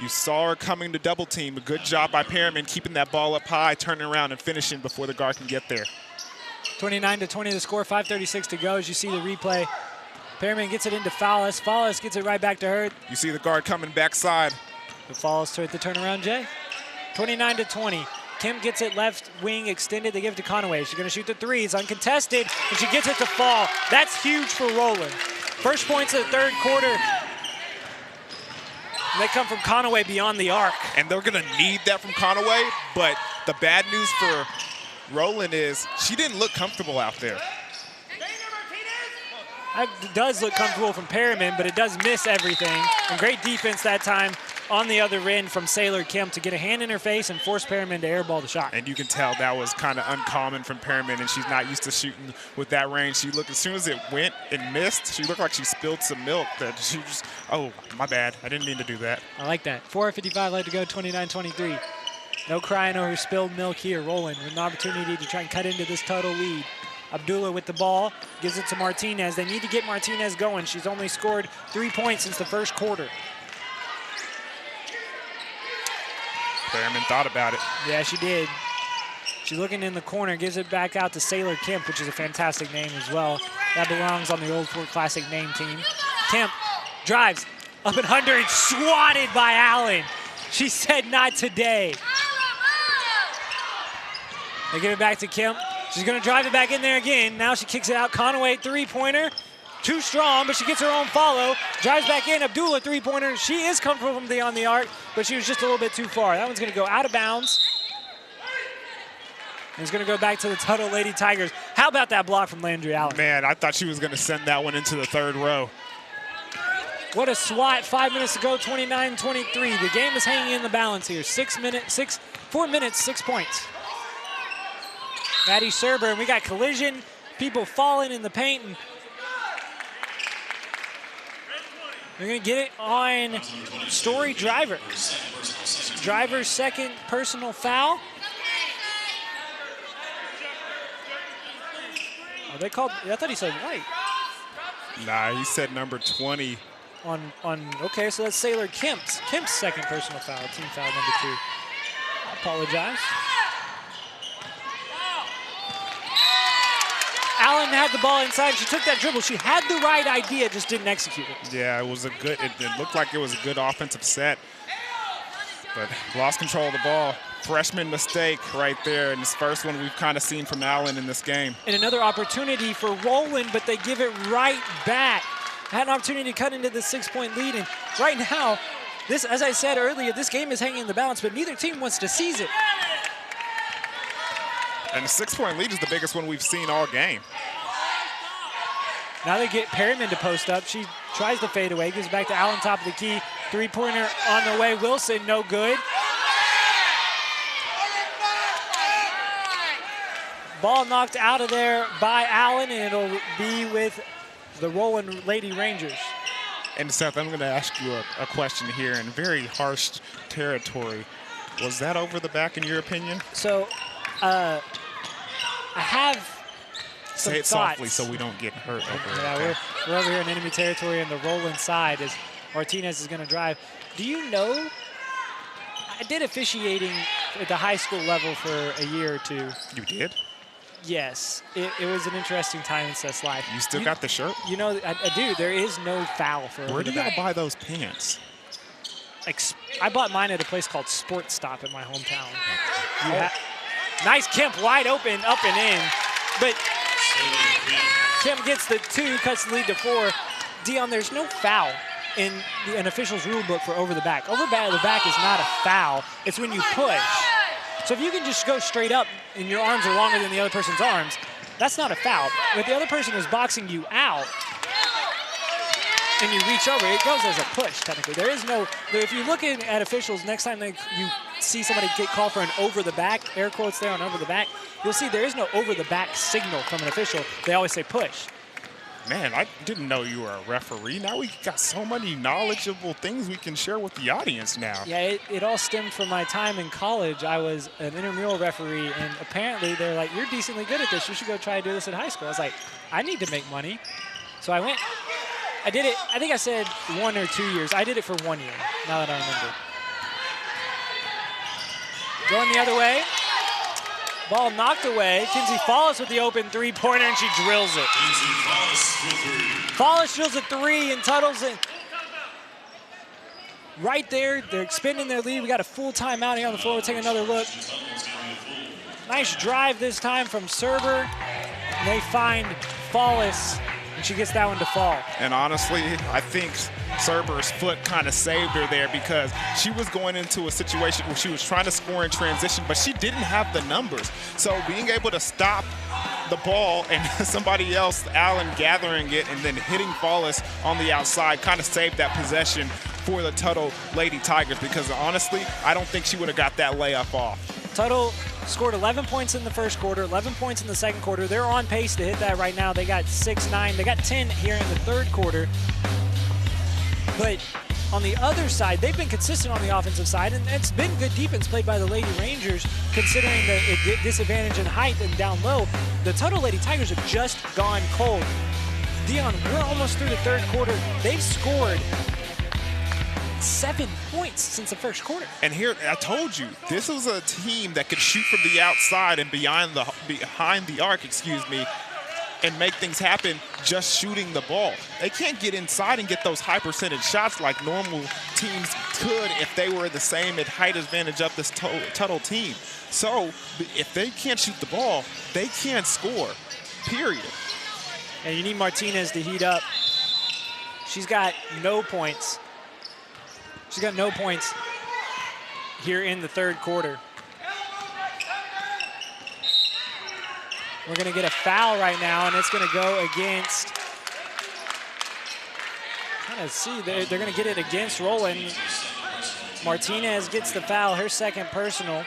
You saw her coming to double team. A good job by Perriman keeping that ball up high, turning around and finishing before the guard can get there. 29-20 the score, 5:36 to go as you see the replay. Perriman gets it into Fallis. Fallis gets it right back to her. You see the guard coming backside. The Fallis to the turnaround, Jay. 29-20. Kim gets it left wing extended. They give it to Conaway. She's going to shoot the threes, uncontested, and she gets it to fall. That's huge for Roland. First points of the third quarter. And they come from Conaway beyond the arc. And they're going to need that from Conaway, but the bad news for Roland is she didn't look comfortable out there. It does look comfortable from Perriman, but it does miss everything. And great defense that time on the other end from Sailor Kim to get a hand in her face and force Perriman to airball the shot. And you can tell that was kind of uncommon from Perriman, and she's not used to shooting with that range. She looked, as soon as it went and missed, she looked like she spilled some milk. That she just, oh, my bad. I didn't mean to do that. I like that. 4:55 left to go, 29-23. No crying over spilled milk here. Roland with an opportunity to try and cut into this total lead. Abdullah with the ball, gives it to Martinez. They need to get Martinez going. She's only scored 3 points since the first quarter. Perriman thought about it. Yeah, she did. She's looking in the corner, gives it back out to Sailor Kemp, which is a fantastic name as well. That belongs on the Old Fort Classic name team. Kemp drives up and under and swatted by Allen. She said, not today. They give it back to Kemp. She's going to drive it back in there again. Now she kicks it out. Conaway, three-pointer. Too strong, but she gets her own follow. Drives back in. Abdullah, three-pointer. She is comfortable from beyond the arc, but she was just a little bit too far. That one's going to go out of bounds. And it's going to go back to the Tuttle Lady Tigers. How about that block from Landry Allen? Man, I thought she was going to send that one into the third row. What a swat. 5 minutes to go, 29-23. The game is hanging in the balance here. 4 minutes, 6 points. Maddie Serber, and we got collision, people falling in the paint, and they're going to get it on Story Driver. Driver's second personal foul. Oh, they called, I thought he said white. Nah, he said number 20. Okay, so that's Sailor Kemp's second personal foul, team foul number 2. I apologize. Allen had the ball inside. She took that dribble. She had the right idea, just didn't execute it. Yeah, it was a good, it looked like it was a good offensive set, but lost control of the ball. Freshman mistake right there, and this first one we've kind of seen from Allen in this game. And another opportunity for Roland, but they give it right back. Had an opportunity to cut into the 6-point lead, and right now, this, as I said earlier, this game is hanging in the balance, but neither team wants to seize it. And the 6-point lead is the biggest one we've seen all game. Now they get Perriman to post up. She tries to fade away, gives it back to Allen, top of the key. Three-pointer on the way. Wilson, no good. Ball knocked out of there by Allen, and it'll be with the Roland Lady Rangers. And Seth, I'm going to ask you a question here in very harsh territory. Was that over the back in your opinion? So, I have some Say it thoughts. softly so we don't get hurt over Yeah, it. we're over here in enemy territory on the Roland side as Martinez is going to drive. Do you know, I did officiating at the high school level for a year or two. You did? Yes, it was an interesting time in Seth's life. You still got the shirt? You know, I do. There is no foul for Where do y'all back. buy those pants? Like, I bought mine at a place called Sport Stop in my hometown. Nice Kemp, wide open, up and in. But Kemp gets the 2, cuts the lead to 4. Dion, there's no foul in an official's rule book for over the back. Over the back is not a foul. It's when you push. So if you can just go straight up and your arms are longer than the other person's arms, that's not a foul. If the other person is boxing you out and you reach over, it goes as a push, technically. There is no, if you look at officials, next time you see somebody get called for an over the back, air quotes there on over the back, you'll see there is no over the back signal from an official. They always say push. Man, I didn't know you were a referee. Now we got so many knowledgeable things we can share with the audience now. Yeah, it all stemmed from my time in college. I was an intramural referee, and apparently they're like, you're decently good at this. You should go try to do this in high school. I was like, I need to make money. So I went. I did it, I think I said 1 or 2 years. I did it for 1 year, now that I remember. Going the other way. Ball knocked away. Kinsey Follis with the open three-pointer, and she drills it. Follis drills a three, and Tuttle's in. Right there, they're expanding their lead. We got a full timeout here on the floor. We'll take another look. Nice drive this time from Serber. And they find Follis, and she gets that one to fall. And honestly, I think Serber's foot kind of saved her there because she was going into a situation where she was trying to score in transition, but she didn't have the numbers. So being able to stop the ball and somebody else, Allen, gathering it and then hitting Follis on the outside kind of saved that possession for the Tuttle Lady Tigers, because honestly, I don't think she would have got that layup off. Tuttle scored 11 points in the first quarter, 11 points in the second quarter. They're on pace to hit that right now. They got 6-9. They got 10 here in the third quarter. But on the other side, they've been consistent on the offensive side, and it's been good defense played by the Lady Rangers, considering the disadvantage in height and down low. The Tuttle Lady Tigers have just gone cold. Dion, we're almost through the third quarter. They've scored 7 points since the first quarter. And here, I told you, this was a team that could shoot from the outside and behind the arc, and make things happen just shooting the ball. They can't get inside and get those high percentage shots like normal teams could if they were the same at height advantage of this Tuttle team. So if they can't shoot the ball, they can't score, period. And you need Martinez to heat up. She's got no points. She's got no points here in the third quarter. We're going to get a foul right now, and it's going to go against, they're going to get it against Roland. Martinez gets the foul, her second personal.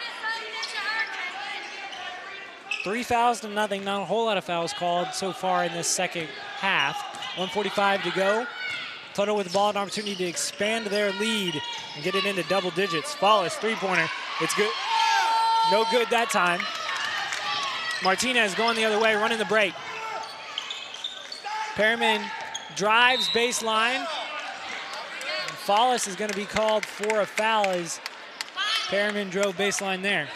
3 fouls to nothing, not a whole lot of fouls called so far in this second half. 1:45 to go. Tuttle with the ball, an opportunity to expand their lead and get it into double digits. Follis, three-pointer, it's good. No good that time. Martinez going the other way, running the break. Perriman drives baseline. Follis is going to be called for a foul as Perriman drove baseline there.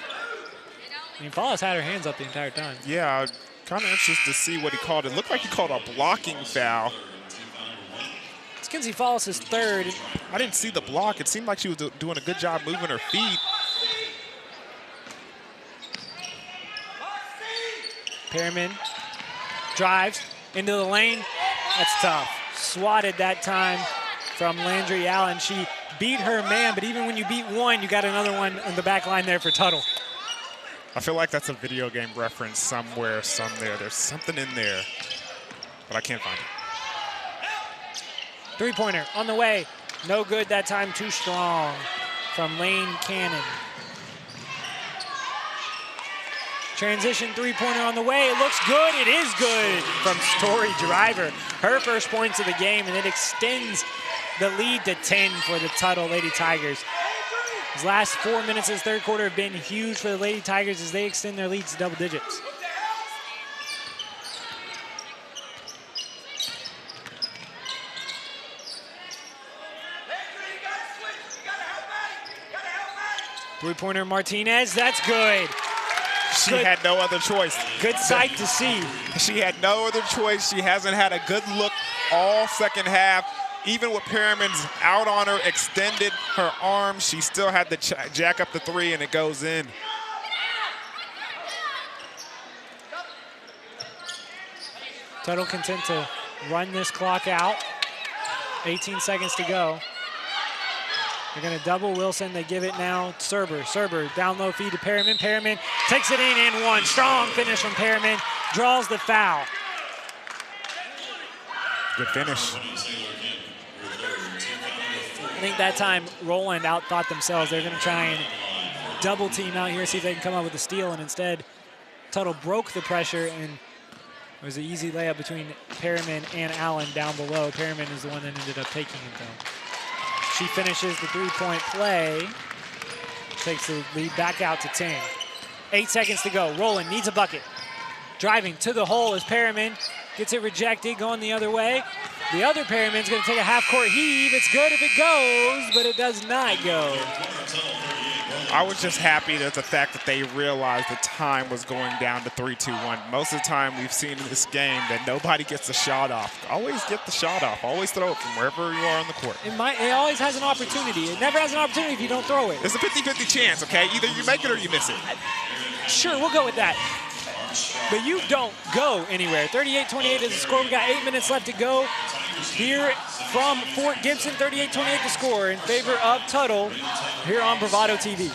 I mean, Follis had her hands up the entire time. Yeah, kind of interested to see what he called. It looked like he called a blocking foul. It's Kinsey Follis' third. I didn't see the block. It seemed like she was doing a good job moving her feet. Perriman drives into the lane. That's tough. Swatted that time from Landry Allen. She beat her man, but even when you beat one, you got another one on the back line there for Tuttle. I feel like that's a video game reference somewhere. There's something in there, but I can't find it. Three-pointer on the way. No good that time, too strong from Lane Cannon. Transition three-pointer on the way. It looks good. It is good from Story Driver. Her first points of the game, and it extends the lead to 10 for the Tuttle Lady Tigers. These last 4 minutes of this third quarter have been huge for the Lady Tigers as they extend their leads to double digits. Three-pointer Martinez, that's good. She had no other choice. Good sight to see. She had no other choice. She hasn't had a good look all second half. Even with Perriman's out on her, extended her arms, she still had to jack up the three, and it goes in. Tuttle content to run this clock out. 18 seconds to go. They're going to double Wilson. They give it now. Serber, down low feed to Perriman. Perriman takes it in and one. Strong finish from Perriman. Draws the foul. Good finish. I think that time Roland outthought themselves. They're going to try and double team out here, see if they can come up with a steal. And instead, Tuttle broke the pressure and It was an easy layup between Perriman and Allen down below. Perriman is the one that ended up taking it, though. She finishes the three-point play. Takes the lead back out to 10. 8 seconds to go. Roland needs a bucket. Driving to the hole is Perriman. Gets it rejected, going the other way. The other Perriman's going to take a half-court heave. It's good if it goes, but it does not go. I was just happy at the fact that they realized the time was going down to 3-2-1. Most of the time we've seen in this game that nobody gets the shot off. Always get the shot off. Always throw it from wherever you are on the court. It always has an opportunity. It never has an opportunity if you don't throw it. It's a 50-50 chance, okay? Either you make it or you miss it. Sure, we'll go with that. But you don't go anywhere. 38-28 is the score. We got 8 minutes left to go here from Fort Gibson. 38-28 the score in favor of Tuttle here on Bravado TV.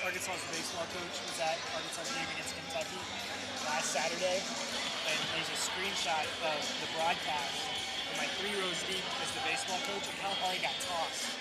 Arkansas's baseball coach was at Arkansas game against Kentucky last Saturday, and there's a screenshot of the broadcast, and like 3 rows deep is the baseball coach, and Calipari got tossed.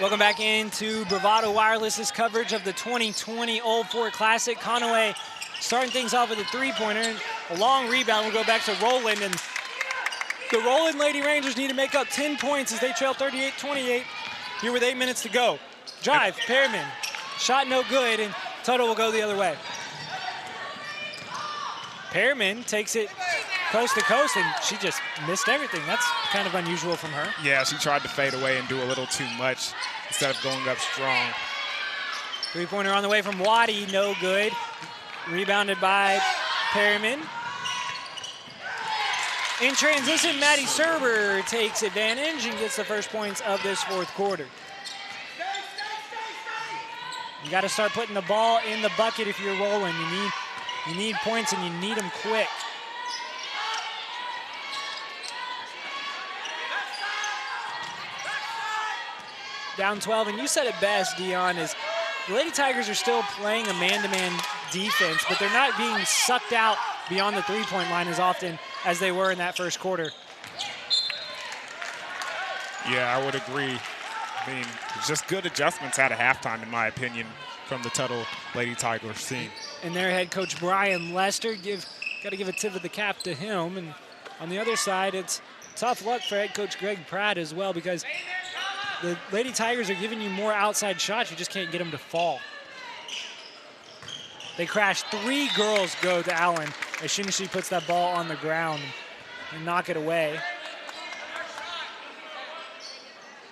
Welcome back into Bravado Wireless's coverage of the 2020 Old Fort Classic. Conaway starting things off with a three-pointer. A long rebound will go back to Roland, and the Roland Lady Rangers need to make up 10 points as they trail 38-28 here with 8 minutes to go. Drive, Perriman. Shot no good, and Tuttle will go the other way. Perriman takes it coast to coast, and she just missed everything. That's kind of unusual from her. Yeah, she tried to fade away and do a little too much instead of going up strong. Three-pointer on the way from Waddy, no good. Rebounded by Perriman. In transition, Maddie Serber takes advantage and gets the first points of this fourth quarter. You got to start putting the ball in the bucket if you're rolling. You need points, and you need them quick. Down 12, and you said it best, Dion, is the Lady Tigers are still playing a man-to-man defense, but they're not being sucked out beyond the three-point line as often as they were in that first quarter. Yeah, I would agree. I mean, it's just good adjustments out of halftime, in my opinion, from the Tuttle Lady Tigers team. And their head coach, Brian Lester, got to give a tip of the cap to him. And on the other side, it's tough luck for head coach Greg Pratt as well, because the Lady Tigers are giving you more outside shots. You just can't get them to fall. They crash. 3 girls go to Allen as soon as she puts that ball on the ground and knock it away.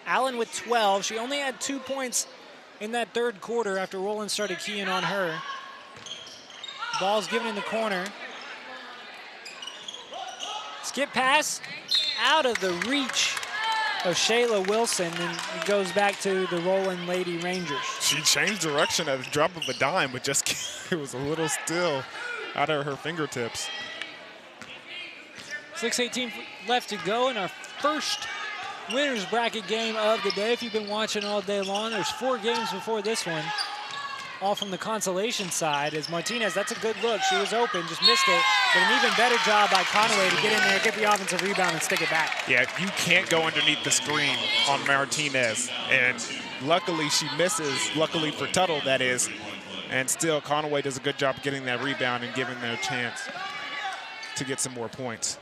Allen with 12. She only had 2 points in that third quarter after Roland started keying on her. Ball's given in the corner. Skip pass out of the reach of Shayla Wilson, and it goes back to the Roland Lady Rangers. She changed direction at the drop of a dime, but just it was a little still out of her fingertips. 6:18 left to go in our first winner's bracket game of the day. If you've been watching all day long, there's 4 games before this one, all from the consolation side. As Martinez, that's a good look. She was open, just missed it. But an even better job by Conaway to get in there, get the offensive rebound, and stick it back. Yeah, you can't go underneath the screen on Martinez. And luckily she misses, luckily for Tuttle, that is. And still, Conaway does a good job getting that rebound and giving them a chance to get some more points.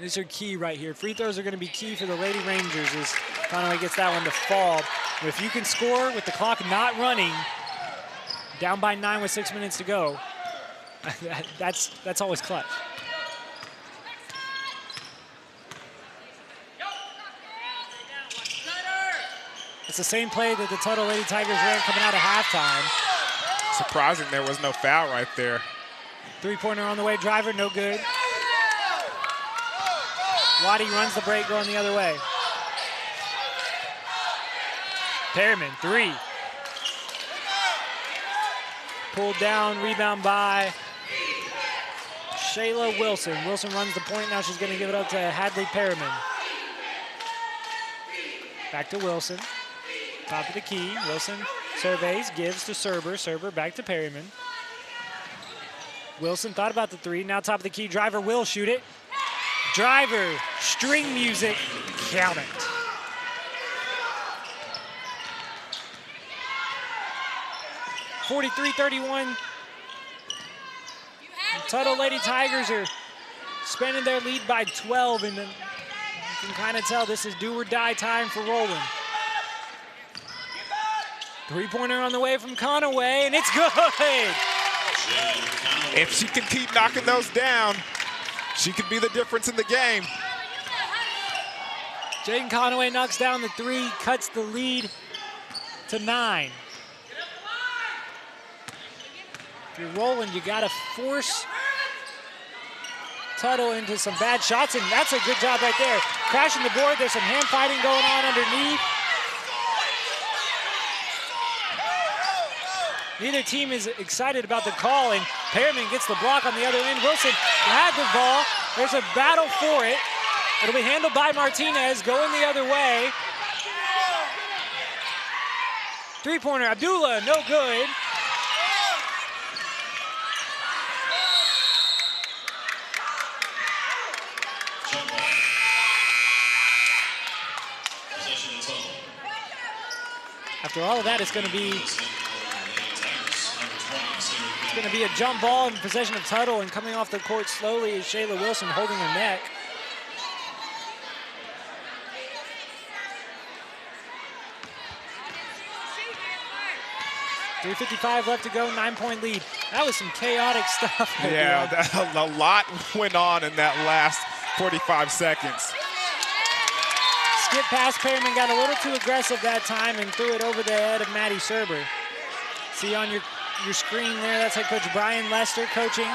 These are key right here. Free throws are going to be key for the Lady Rangers as Conaway gets that one to fall. But if you can score with the clock not running, Down by 9 with 6 minutes to go. That's always clutch. It's the same play that the Tuttle Lady Tigers ran coming out of halftime. Surprising there was no foul right there. Three-pointer on the way, driver, no good. Waddy runs the break going the other way. Perriman, three. Pulled down, rebound by Shayla Wilson. Wilson runs the point, now she's gonna give it up to Hadley Perriman. Back to Wilson. Top of the key, Wilson surveys, gives to Serber. Serber back to Perriman. Wilson thought about the three, now top of the key, driver will shoot it. Driver, string music, count it. (43-31). Tuttle Lady Tigers are spending their lead by 12, and then you can kind of tell this is do or die time for Roland. Three-pointer on the way from Conaway, and it's good. If she can keep knocking those down, she could be the difference in the game. Jaden Conaway knocks down the three, cuts the lead to 9. If you're Roland, you gotta force Tuttle into some bad shots, and that's a good job right there. Crashing the board, there's some hand fighting going on underneath. Neither team is excited about the call, and Perriman gets the block on the other end. Wilson had the ball. There's a battle for it. It'll be handled by Martinez, going the other way. Three-pointer, Abdullah, no good. After all of that, it's going to be a jump ball in possession of Tuttle, and coming off the court slowly is Shayla Wilson holding her neck. .355 left to go, 9-point lead. That was some chaotic stuff. Yeah, a lot went on in that last 45 seconds. Skip past Perriman, got a little too aggressive that time and threw it over the head of Maddie Serber. See on your screen there, that's head coach Brian Lester coaching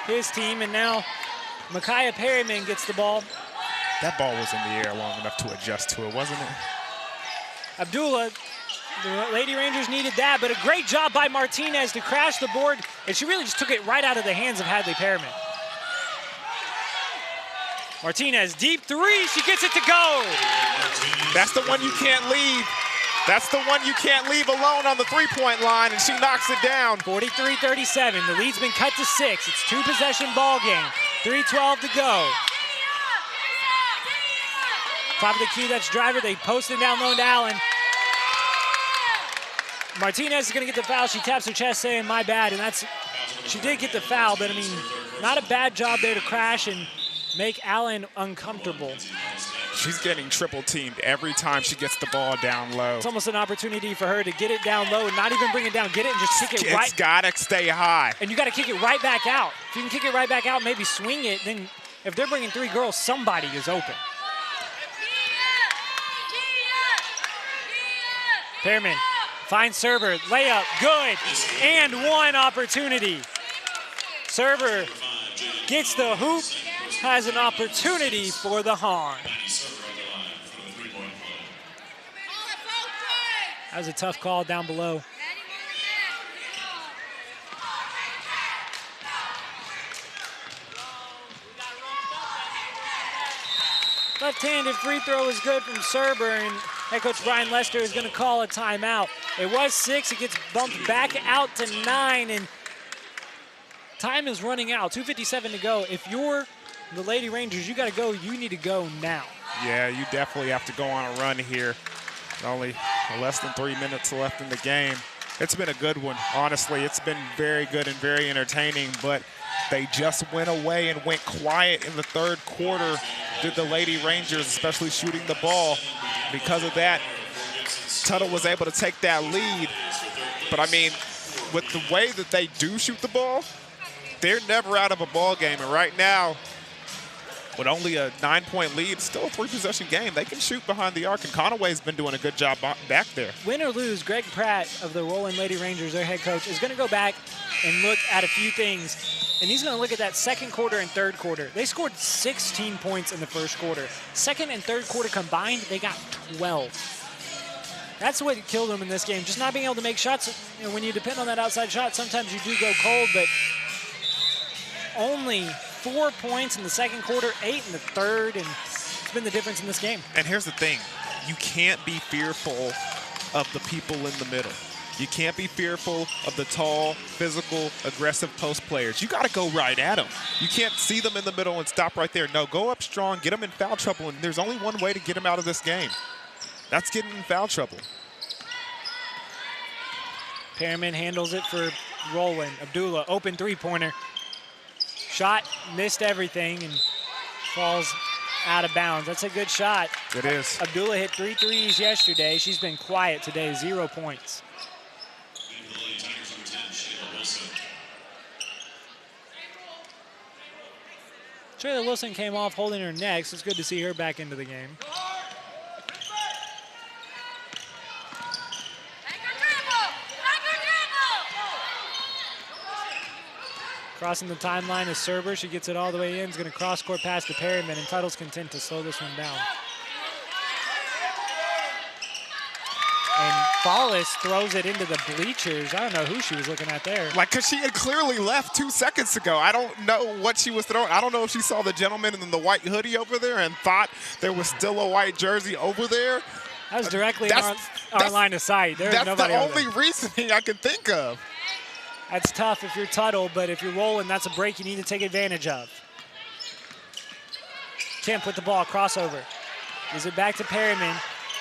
his team, and now Micaiah Perriman gets the ball. That ball was in the air long enough to adjust to it, wasn't it? Abdullah, the Lady Rangers needed that, but a great job by Martinez to crash the board, and she really just took it right out of the hands of Hadley Perriman. Martinez, deep three, she gets it to go. That's the one you can't leave. That's the one you can't leave alone on the three-point line, and she knocks it down. 43-37, the lead's been cut to 6. It's two-possession ball game, 3:12 to go. Top of the key, that's driver, they post it down low to Allen. Martinez is gonna get the foul, she taps her chest saying, my bad, and she did get the foul, but I mean, not a bad job there to crash and make Allen uncomfortable. She's getting triple teamed every time she gets the ball down low. It's almost an opportunity for her to get it down low and not even bring it down, get it and just kick it right. It's gotta stay high. And you gotta kick it right back out. If you can kick it right back out, maybe swing it, then if they're bringing 3 girls, somebody is open. Perriman finds Serber, layup, good, and one opportunity. Serber gets the hoop, has an opportunity for the harm. That was a tough call down below. Left-handed free throw is good from Serber, and head coach Brian Lester is going to call a timeout. It was 6, it gets bumped back out to 9, and time is running out, 2:57 to go. If you're the Lady Rangers, you got to go, you need to go now. Yeah, you definitely have to go on a run here. Only less than 3 minutes left in the game. It's been a good one, honestly. It's been very good and very entertaining, but they just went away and went quiet in the third quarter, did the Lady Rangers, especially shooting the ball. Because of that, Tuttle was able to take that lead. But I mean, with the way that they do shoot the ball, they're never out of a ball game. And right now, with only a 9-point lead, it's still a 3-possession game. They can shoot behind the arc, and Conaway's been doing a good job back there. Win or lose, Greg Pratt of the Roland Lady Rangers, their head coach, is going to go back and look at a few things. And he's going to look at that second quarter and third quarter. They scored 16 points in the first quarter. Second and third quarter combined, they got 12. That's what killed them in this game, just not being able to make shots. You know, when you depend on that outside shot, sometimes you do go cold, but only 4 points in the second quarter, 8 in the third, and it's been the difference in this game. And here's the thing. You can't be fearful of the people in the middle. You can't be fearful of the tall, physical, aggressive post players. You got to go right at them. You can't see them in the middle and stop right there. No, go up strong, get them in foul trouble, and there's only one way to get them out of this game. That's getting in foul trouble. Perriman handles it for Roland. Abdullah, open three-pointer. Shot, missed everything, and falls out of bounds. That's a good shot. It is. Abdullah hit 3 threes yesterday. She's been quiet today, 0 points. Shayla Wilson came off holding her neck, so it's good to see her back into the game. Crossing the timeline is Serber. She gets it all the way in. Is going to cross-court pass to Perryman, and Tuttle's content to slow this one down. And Fallis throws it into the bleachers. I don't know who she was looking at there. Like, because she had clearly left 2 seconds ago. I don't know what she was throwing. I don't know if she saw the gentleman in the white hoodie over there and thought there was still a white jersey over there. That was directly in our line of sight. There was nobody over there. That's the only reasoning I can think of. That's tough if you're Tuttle, but if you're Rolling, that's a break you need to take advantage of. Kemp with the ball, crossover. Gives it back to Perryman.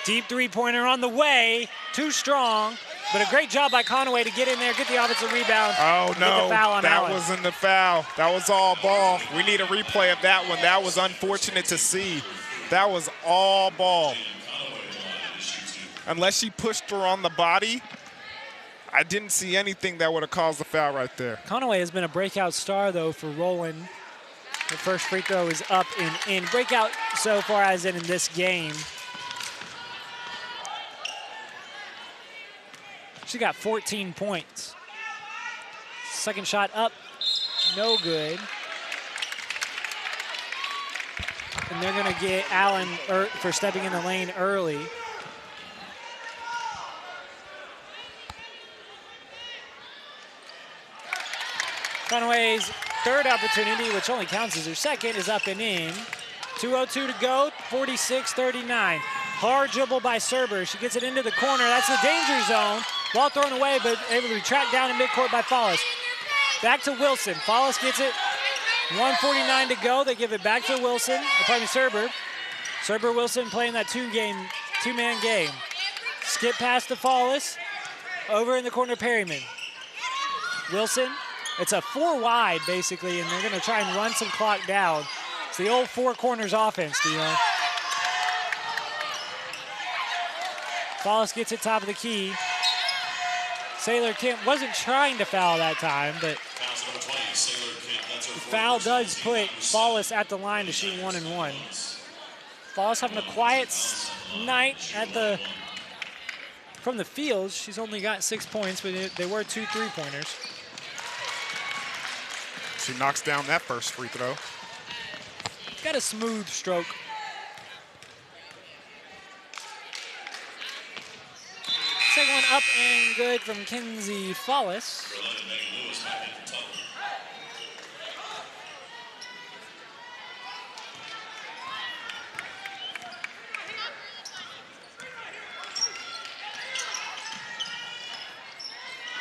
Deep three-pointer on the way. Too strong, but a great job by Conaway to get in there, get the offensive rebound. Oh, no, that Allen. wasn't the foul. That was all ball. We need a replay of that one. That was unfortunate to see. That was all ball. Unless she pushed her on the body, I didn't see anything that would have caused the foul right there. Conaway has been a breakout star, though, for Roland. The first free throw is up and in. Breakout so far as in this game. She got 14 points. Second shot up, no good. And they're going to get Allen for stepping in the lane early. Conaway's third opportunity, which only counts as her second, is up and in. 2:02 to go, 46-39. Hard dribble by Serber. She gets it into the corner. That's the danger zone. Ball thrown away, but able to be tracked down in midcourt by Fallis. Back to Wilson. Fallis gets it. 1:49 to go. They give it back to Wilson. Pardon me, Serber. Serber Wilson playing that two-man game. Skip pass to Fallis. Over in the corner, Perryman. Wilson. It's a 4 wide, basically, and they're going to try and run some clock down. It's the old 4 corners offense, Dion. Fallis gets it top of the key. Sailor Kemp wasn't trying to foul that time, but the foul does put Fallis at the line to shoot 1-and-1. Fallis having a quiet night from the field. She's only got 6 points, but they were 2 3-pointers. She knocks down that first free throw. Got a smooth stroke. Second one up and good from Kenzie Fallis.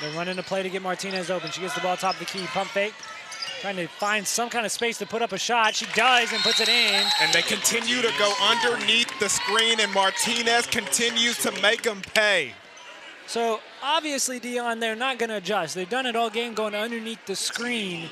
They're running a play to get Martinez open. She gets the ball top of the key, pump fake. Trying to find some kind of space to put up a shot. She does and puts it in. And they continue to go underneath the screen, and Martinez continues to make them pay. So obviously, Dion, they're not going to adjust. They've done it all game going underneath the screen.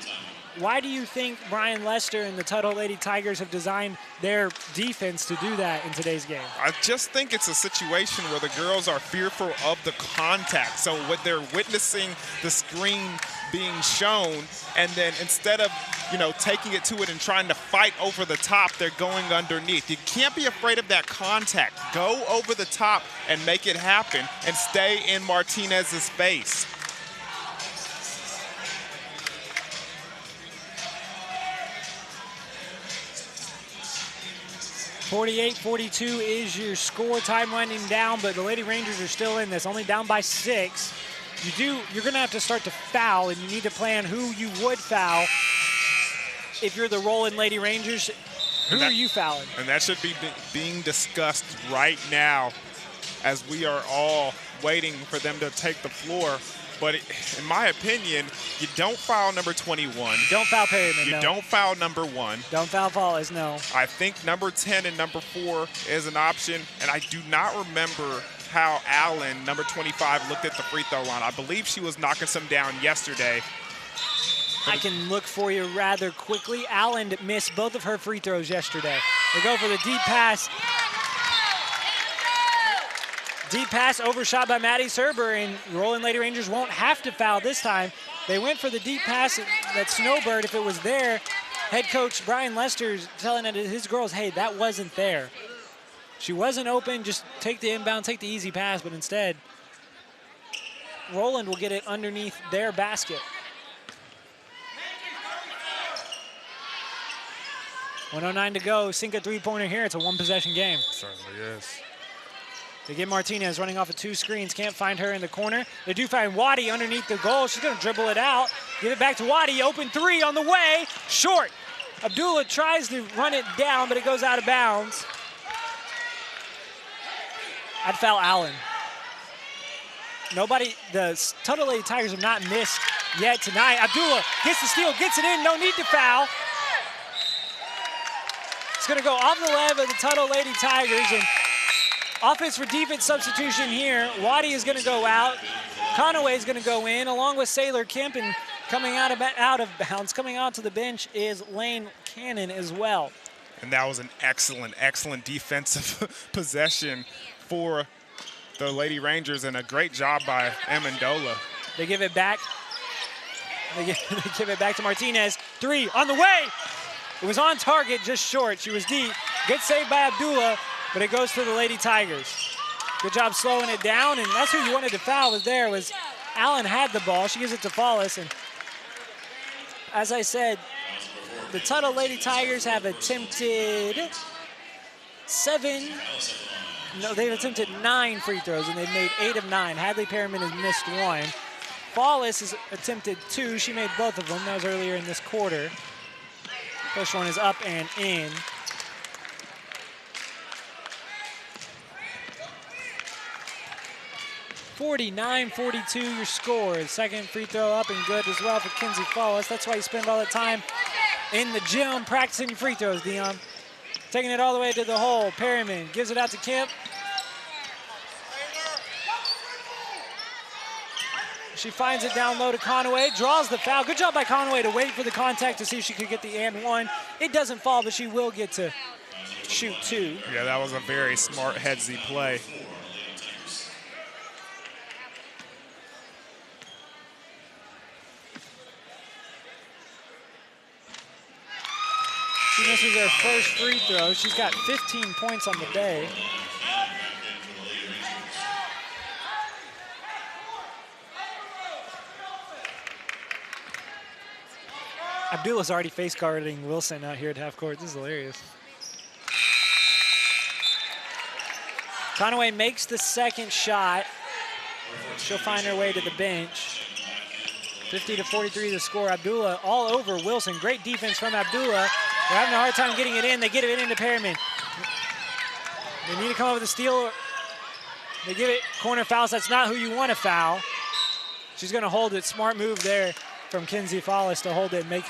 Why do you think Brian Lester and the Tuttle Lady Tigers have designed their defense to do that in today's game? I just think it's a situation where the girls are fearful of the contact. So what they're witnessing the screen being shown, and then instead of, you know, taking it to it and trying to fight over the top, they're going underneath. You can't be afraid of that contact. Go over the top and make it happen and stay in Martinez's face. 48-42 is your score. Time winding down, but the Lady Rangers are still in this, only down by 6. You're gonna have to start to foul, and you need to plan who you would foul. If you're the Roland Lady Rangers, who are you fouling? And that should be being discussed right now as we are all waiting for them to take the floor. But in my opinion, you don't foul number 21. You don't foul Perryman, You no. don't foul number 1. Don't foul Paulus, no. I think number 10 and number 4 is an option, and I do not remember how Allen, number 25, looked at the free throw line. I believe she was knocking some down yesterday. I can look for you rather quickly. Allen missed both of her free throws yesterday. They go for the deep pass. Deep pass overshot by Maddie Serber, and Roland Lady Rangers won't have to foul this time. They went for the deep pass that Snowbird, if it was there. Head coach Brian Lester's telling his girls, hey, that wasn't there. She wasn't open, just take the inbound, take the easy pass, but instead, Roland will get it underneath their basket. 1:09 to go, sink a three-pointer here. It's a one-possession game. Certainly is. They get Martinez running off of 2 screens. Can't find her in the corner. They do find Waddy underneath the goal. She's going to dribble it out. Give it back to Waddy. Open 3 on the way. Short. Abdullah tries to run it down, but it goes out of bounds. I'd foul Allen. The Tuttle Lady Tigers have not missed yet tonight. Abdullah gets the steal, gets it in. No need to foul. It's going to go off the leg of the Tuttle Lady Tigers, and offense for defense substitution here. Waddy is going to go out. Conaway is going to go in, along with Sailor Kemp, and coming out of bounds, coming out to the bench is Lane Cannon as well. And that was an excellent, excellent defensive possession for the Lady Rangers, and a great job by Amendola. They give it back. They give it back to Martinez. 3 on the way. It was on target, just short. She was deep. Good save by Abdullah, but it goes to the Lady Tigers. Good job slowing it down, and that's who you wanted to foul was Allen had the ball. She gives it to Fallis, and as I said, the Tuttle Lady Tigers have attempted they've attempted 9 free throws, and they've made 8 of 9. Hadley Perriman has missed 1. Fallis has attempted 2. She made both of them. That was earlier in this quarter. First one is up and in. (49-42) your score. Second free throw up and good as well for Kinsey Fallis. That's why you spend all the time in the gym practicing your free throws, Dion. Taking it all the way to the hole. Perryman gives it out to Kemp. She finds it down low to Conaway, draws the foul. Good job by Conaway to wait for the contact to see if she could get the and 1. It doesn't fall, but she will get to shoot 2. Yeah, that was a very smart headsy play. She misses her first free throw. She's got 15 points on the day. Abdullah's already face guarding Wilson out here at half court. This is hilarious. Conaway makes the second shot. She'll find her way to the bench. 50-43 the score. Abdullah all over Wilson. Great defense from Abdullah. They're having a hard time getting it in. They get it into Perryman. They need to come up with a steal. They give it corner fouls. That's not who you want to foul. She's going to hold it. Smart move there from Kinsey Fallis to hold it and make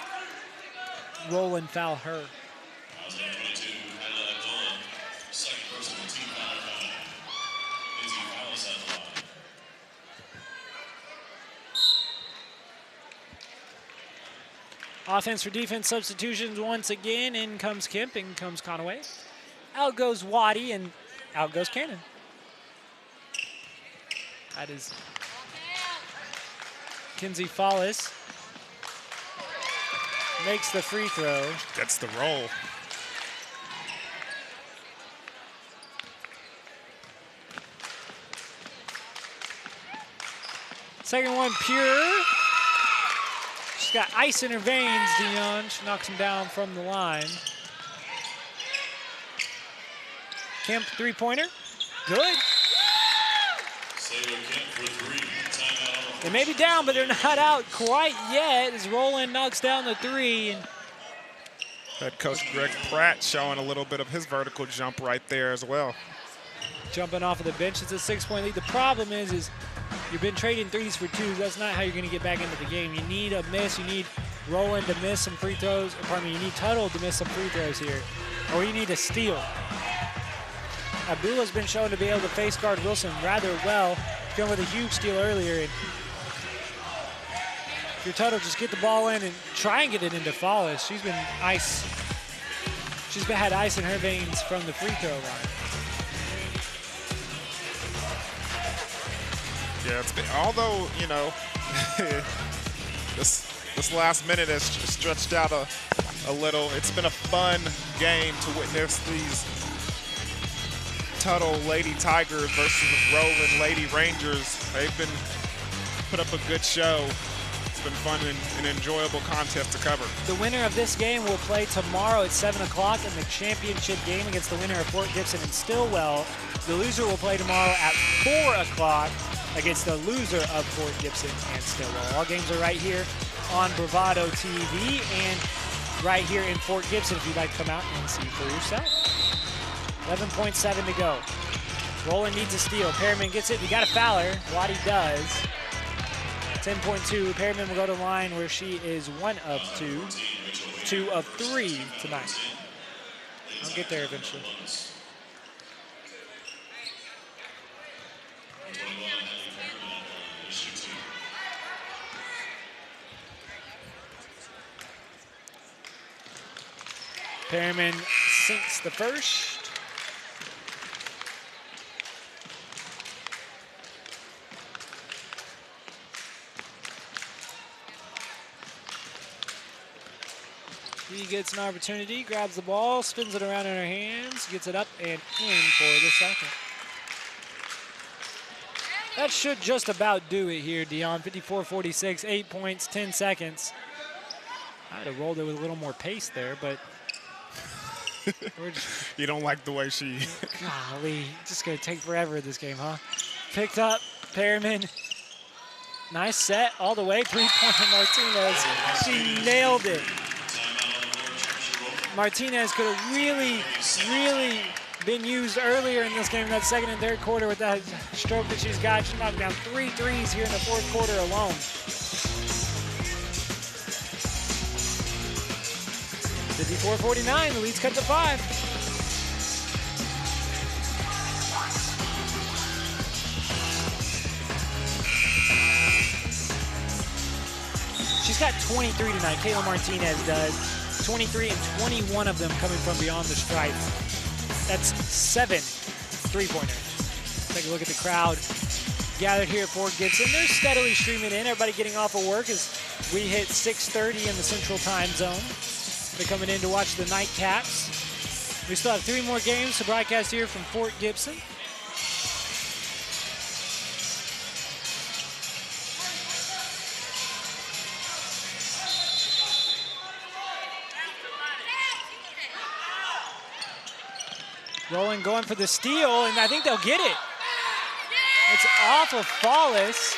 Roland foul her. Offense for defense substitutions once again. In comes Kemp, in comes Conaway. Out goes Waddy, and out goes Cannon. That is Kinsey Follis. Makes the free throw. Gets the roll. Second one, pure. She's got ice in her veins, Dion. She knocks him down from the line. Kemp, three-pointer. Good. They may be down, but they're not out quite yet as Roland knocks down the three. Head coach Greg Pratt showing a little bit of his vertical jump right there as well. Jumping off of the bench, it's a 6-point lead. The problem is you've been trading threes for twos. That's not how you're going to get back into the game. You need a miss. You need Roland to miss some free throws. Pardon me, you need Tuttle to miss some free throws here. Or you need a steal. Abdullah's been shown to be able to face guard Wilson rather well. Going with a huge steal earlier. And if you're Tuttle, just get the ball in and try and get it into Follis. She's been ice. She's had ice in her veins from the free throw line. Yeah, it's been, although, you know, this last minute has stretched out a little. It's been a fun game to witness these Tuttle Lady Tigers versus Roland Lady Rangers. They've been put up a good show. It's been fun and an enjoyable contest to cover. The winner of this game will play tomorrow at 7 o'clock in the championship game against the winner of Fort Gibson and Stillwell. The loser will play tomorrow at 4 o'clock against the loser of Fort Gibson and Stillwell. All games are right here on Bravado TV and right here in Fort Gibson if you'd like to come out and see for yourself. 11.7 to go. Roland needs a steal. Perriman gets it. We got a foul her. Waddy does. 10.2. Perriman will go to the line where she is 1 of 2. 2 of 3 tonight. I'll get there eventually. Perriman sinks the first. He gets an opportunity, grabs the ball, spins it around in her hands, gets it up and in for the second. That should just about do it here, Dion. 54-46, 8 points, 10 seconds. I would have rolled it with a little more pace there, but you don't like the way she... Golly, just going to take forever this game, huh? Picked up, Perriman. Nice set all the way. Three-pointer Martinez. She nailed it. Martinez could have really been used earlier in this game, in that second and third quarter with that stroke that she's got. She knocked down 3 threes here in the fourth quarter alone. .54-49, the lead's cut to 5. She's got 23 tonight, Kayla Martinez does. 23 and 21 of them coming from beyond the stripe. That's 7 three-pointers. Take a look at the crowd gathered here at Fort Gibson. They're steadily streaming in. Everybody getting off of work as we hit 6:30 in the Central Time Zone. They're coming in to watch the Nightcaps. We still have 3 more games to broadcast here from Fort Gibson. Roland going for the steal, and I think they'll get it. It's off of Follis.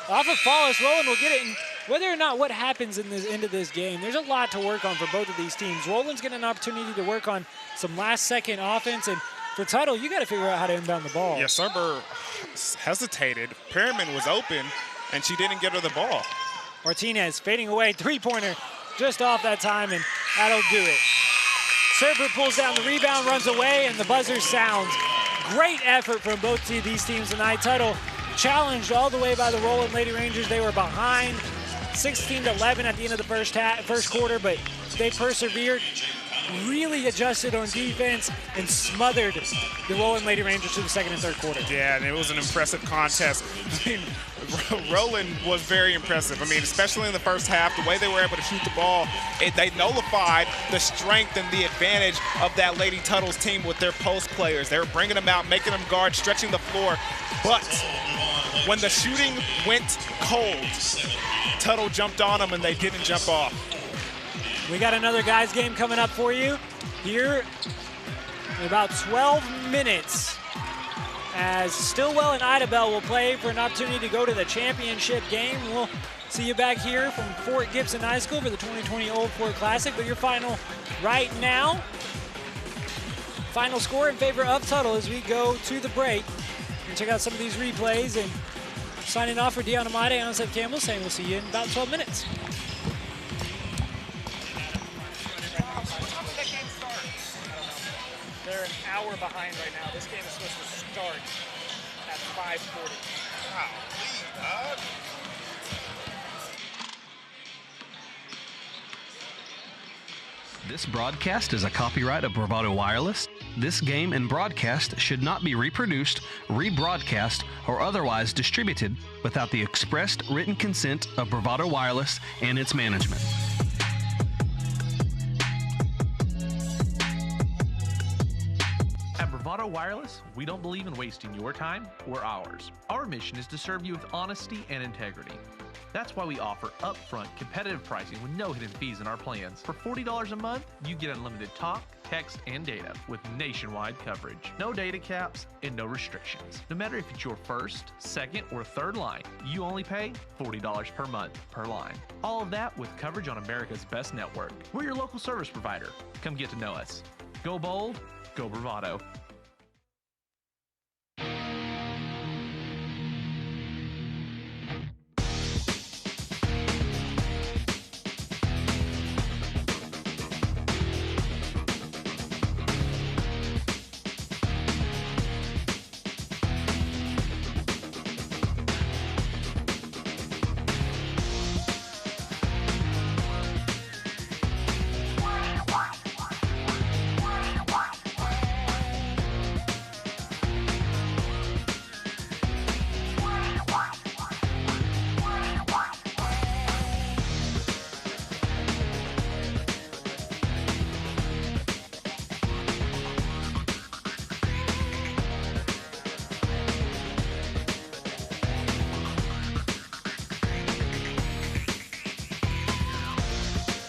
Off of Follis, Roland will get it. And whether or not what happens in this end of this game, there's a lot to work on for both of these teams. Roland's getting an opportunity to work on some last-second offense, and for Tuttle, you got to figure out how to inbound the ball. Yeah, Serber hesitated. Perriman was open, and she didn't get her the ball. Martinez fading away, three-pointer just off that time, and that'll do it. Serber pulls down the rebound, runs away, and the buzzer sounds. Great effort from both of these teams tonight. Tuttle challenged all the way by the Roland Lady Rangers. They were behind 16-11 at the end of the first quarter, but they persevered, really adjusted on defense, and smothered the Roland Lady Rangers to the second and third quarter. Yeah, and it was an impressive contest. I mean, Roland was very impressive. I mean, especially in the first half, the way they were able to shoot the ball, they nullified the strength and the advantage of that Lady Tuttle's team with their post players. They were bringing them out, making them guard, stretching the floor. But when the shooting went cold, Tuttle jumped on them and they didn't jump off. We got another guys game coming up for you here in about 12 minutes, as Stillwell and Idabel will play for an opportunity to go to the championship game. We'll see you back here from Fort Gibson High School for the 2020 Old Fort Classic. But your final right now, final score in favor of Tuttle as we go to the break. And check out some of these replays. And signing off for Deanna Maide, I'm Seth Campbell, saying we'll see you in about 12 minutes. They're an hour behind right now. This game is supposed to start at 5:40. Wow, This broadcast is a copyright of Bravado Wireless. This game and broadcast should not be reproduced, rebroadcast, or otherwise distributed without the expressed written consent of Bravado Wireless and its management. At Bravado Wireless, we don't believe in wasting your time or ours. Our mission is to serve you with honesty and integrity. That's why we offer upfront competitive pricing with no hidden fees in our plans. For $40 a month, you get unlimited talk, text, and data with nationwide coverage. No data caps and no restrictions. No matter if it's your first, second, or third line, you only pay $40 per month per line. All of that with coverage on America's best network. We're your local service provider. Come get to know us. Go bold, go Bravado.